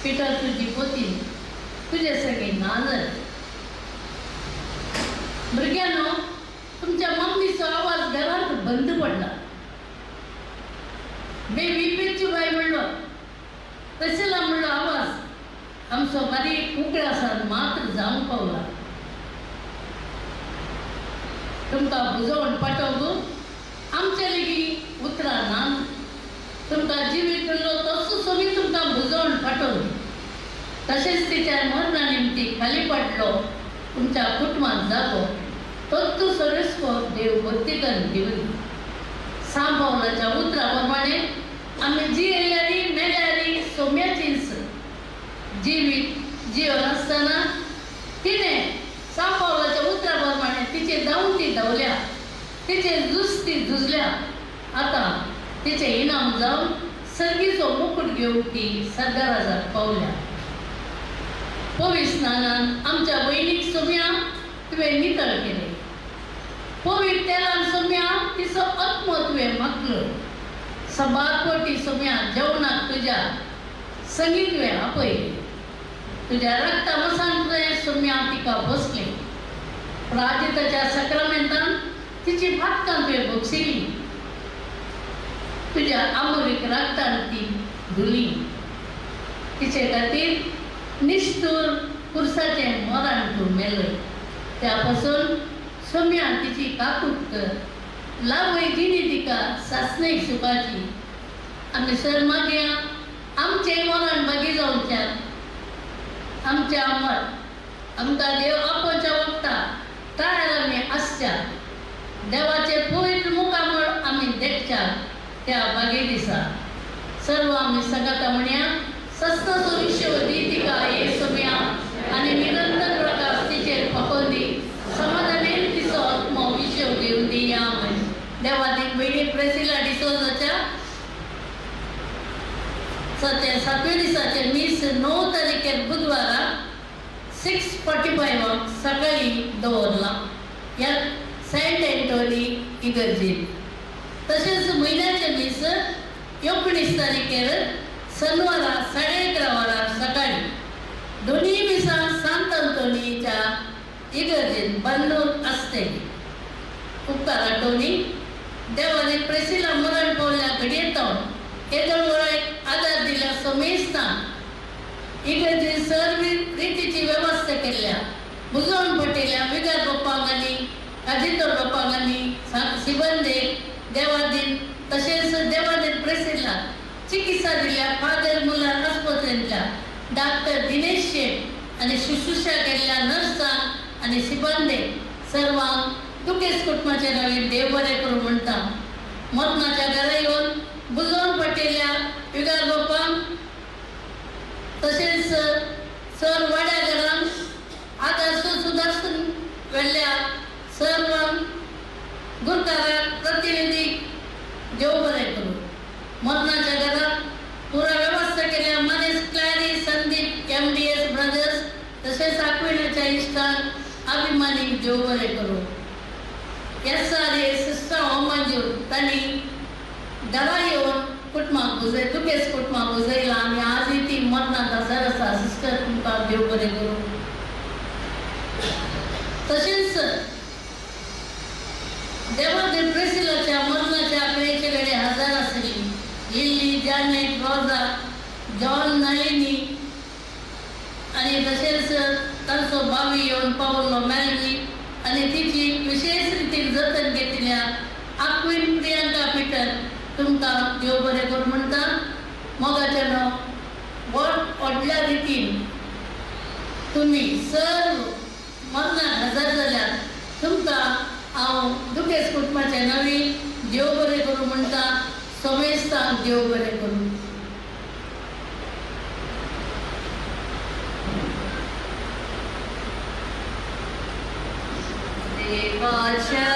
पिटर तुजी पोती, तुजे सगळे नाजर. भुरग्यांनो, तुमच्या मम्मीचो आवाज घरांत बंद पडला. बेबी पेचूबाई म्हणलो, प्रेसिला म्हणलो आवाज आमचो बारीक उकळासान मात्र जावंक पावला. तुमकां बुजोवन पाठोवंक आमचे लेगीत उतरां नात. तुमकां जिवीत उरलो तसोच आमी तुमकां बुजोवन पाठोवंक. तशेंच तिच्या मरणा निमती खाली पडलो तुमच्या कुटुंबांत जागो, तोच सरस्को देव भक्ती करून दिवली. सांपावलाच्या उतरा प्रमाणे आमी जियेल्यारी मेल्यारी सोम्याचीच. जिवीत जिवन आसतना तिणें सांपावलाच्या उतरा प्रमाणे तिचे जावन ती धांवल्या, तिचे झूज ती झुजल्या. आतां तिचें इनाम जावन सर्गीचो मुकुट घेवन ती सर्गराजाक पावल्या. पवित्र स्नानान आमच्या भयणीक सोम्या तुवें नितळ केलें. पवित्र तेलान सोम्या तिचो आत्मो तुवें मागलो. सबार पोटी सोम्या जेवणाक तुज्या संगीत तुवें आपयलें. तुज्या रक्ता मसान तुवें सोम्या तिका बसलें. प्राजिताच्या सक्रामेंतान तिची भाटकां तुवें भोगसिली. तुज्या आमुरीक रक्तान ती धुली. तिचे खातीर निश्तूर पुरसाचें मरण तूं मेलय. त्या पासून सोम्या तिची काकूट कर. लावय जिणी तिका सासणेक सुखाची. आमी सर मागया आमचें मरण बागी जावच्यान. आमचें अमर आमकां देव आपोवच्या वखदा ताळ्यार आमी आसच्या. देवाचे पवित्र मुखामळ आमी देखच्या त्या बागे दिसा. सर्व आमी सांगाता म्हणया सस्ताचो विश्व दी तिका हे सोम्या आनी 6:45 सकाळी दवरला ह्या सेंट एंटोनी इगर्जेन. तशेंच म्हयन्याचे दीस 19 तारखेर शनिवारा 11:30 वरार सकाळी दोन्ही दिसा सांत अंतोनीच्या इगर्जेन बांदून आसते. उपकार आठवणी देवाने प्रेसिला मरण पावल्या घडयेत येदळ वळेक आदार दिल्या समेस्तान इगर्जेन सर्व रितीची वेवस्था केल्या. बुजवण पटेल्या विगार बापांक आनी काजीतोर बापांक आनी सिबंदेक देवादीन तशेंच देवादीन प्रेसिला चिकित्सा दिल्या. फादर मुलार आस्पत्रेंतल्या डॉक्टर दिनेश शेट आनी शुश्रूषा केल्ल्या नर्सांक आनी सिबंदेक सर्वांक दुखेस कुटुंबाच्या नांवान देव बरें करूं म्हणटा. मरणाच्या घरा येवन बुजवण पटेल्या विगार बापांक तशेंच सर वाड्या घरांक आदार सुदारसून वेल्ल्या सर्व गुरकाराक प्रतिनिधीक देव बरें करूं. मरणाच्या घरात पुरा वेवस्था केल्या. मनीस क्लॅरी संदीप MDS ब्रदर्स तशेंच आक्विनाच्या इश्टांक अभिमानीक देव बरें करूं. सिस्टर मंजूर तांणी घरा येवन कुटुंबाक दुखेस कुटुंबाक बुजयला आनी आजूय ती मरणांत हजर आसा. सिस्टर तुमकां देव बरें करूं. तशेंच देवादीन प्रेसिलाच्या मरणाच्या वेळेचे वेळे हजर आसली लिली, जॅनेट, रोजा, जॉन, नलिनी आनी तशेंच तांचो भावी येवन पावलो मेलवी आनी तिची विशेष रितीन जतन घेतिल्या आक्विन प्रियंका पिटर तुमकां देव बरें करूं म्हणटा. मोगाचें नांव व्हडल्या रितीन तुमी सर्व मरणाक हजर जाल्यार तुमकां हांव दुखेस कुटुंबाच्या नांवी देव बरें करूं म्हणटा. समेस्तांक देव बरें करूं. देवाच्या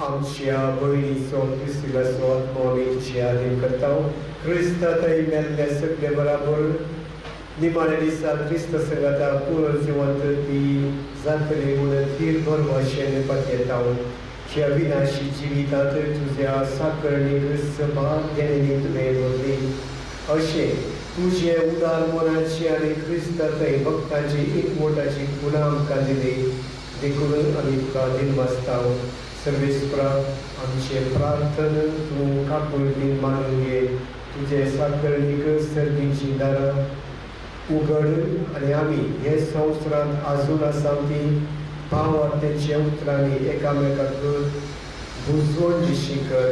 आमच्या भयणीचो क्रिस्तिलाचो आत्मो आमी तुजे आदीन करता. क्रिस्ता थंय मेल्ले सगळे बराबर निमाणे दिसा क्रिस्त संगता पुरो जिवंत ती जातली म्हणून तीर भरवशें पातयेता. ह्या विनाशी जिवितांत तुज्या साकरणी क्रिस्त भाग घेणे तुवें भरली. अशें तुजे उदार मनाची आनी क्रिस्त थंय भक्तांची एकवटाची फुलां आमकां दिली देखून आमी तुका दिनवासता. सर्वेस्परा आमचे प्रार्थन तूं काकुळटीन मानून घे. तुझे साकळीक सर्दीची दारां उगड आनी आमी हे संवसारांत आसून आसा ती भावार्थेच्या उतरांनी एकामेकाक बुजवण दिशी कर.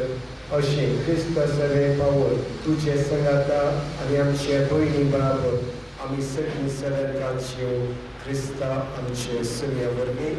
अशें क्रिस्त सगळे पावल तुझे संगाता आनी आमचे भयणी बराबर आमी सगळीं सदांकालच्यो क्रिस्ता आमचे सुन्या वरवीं.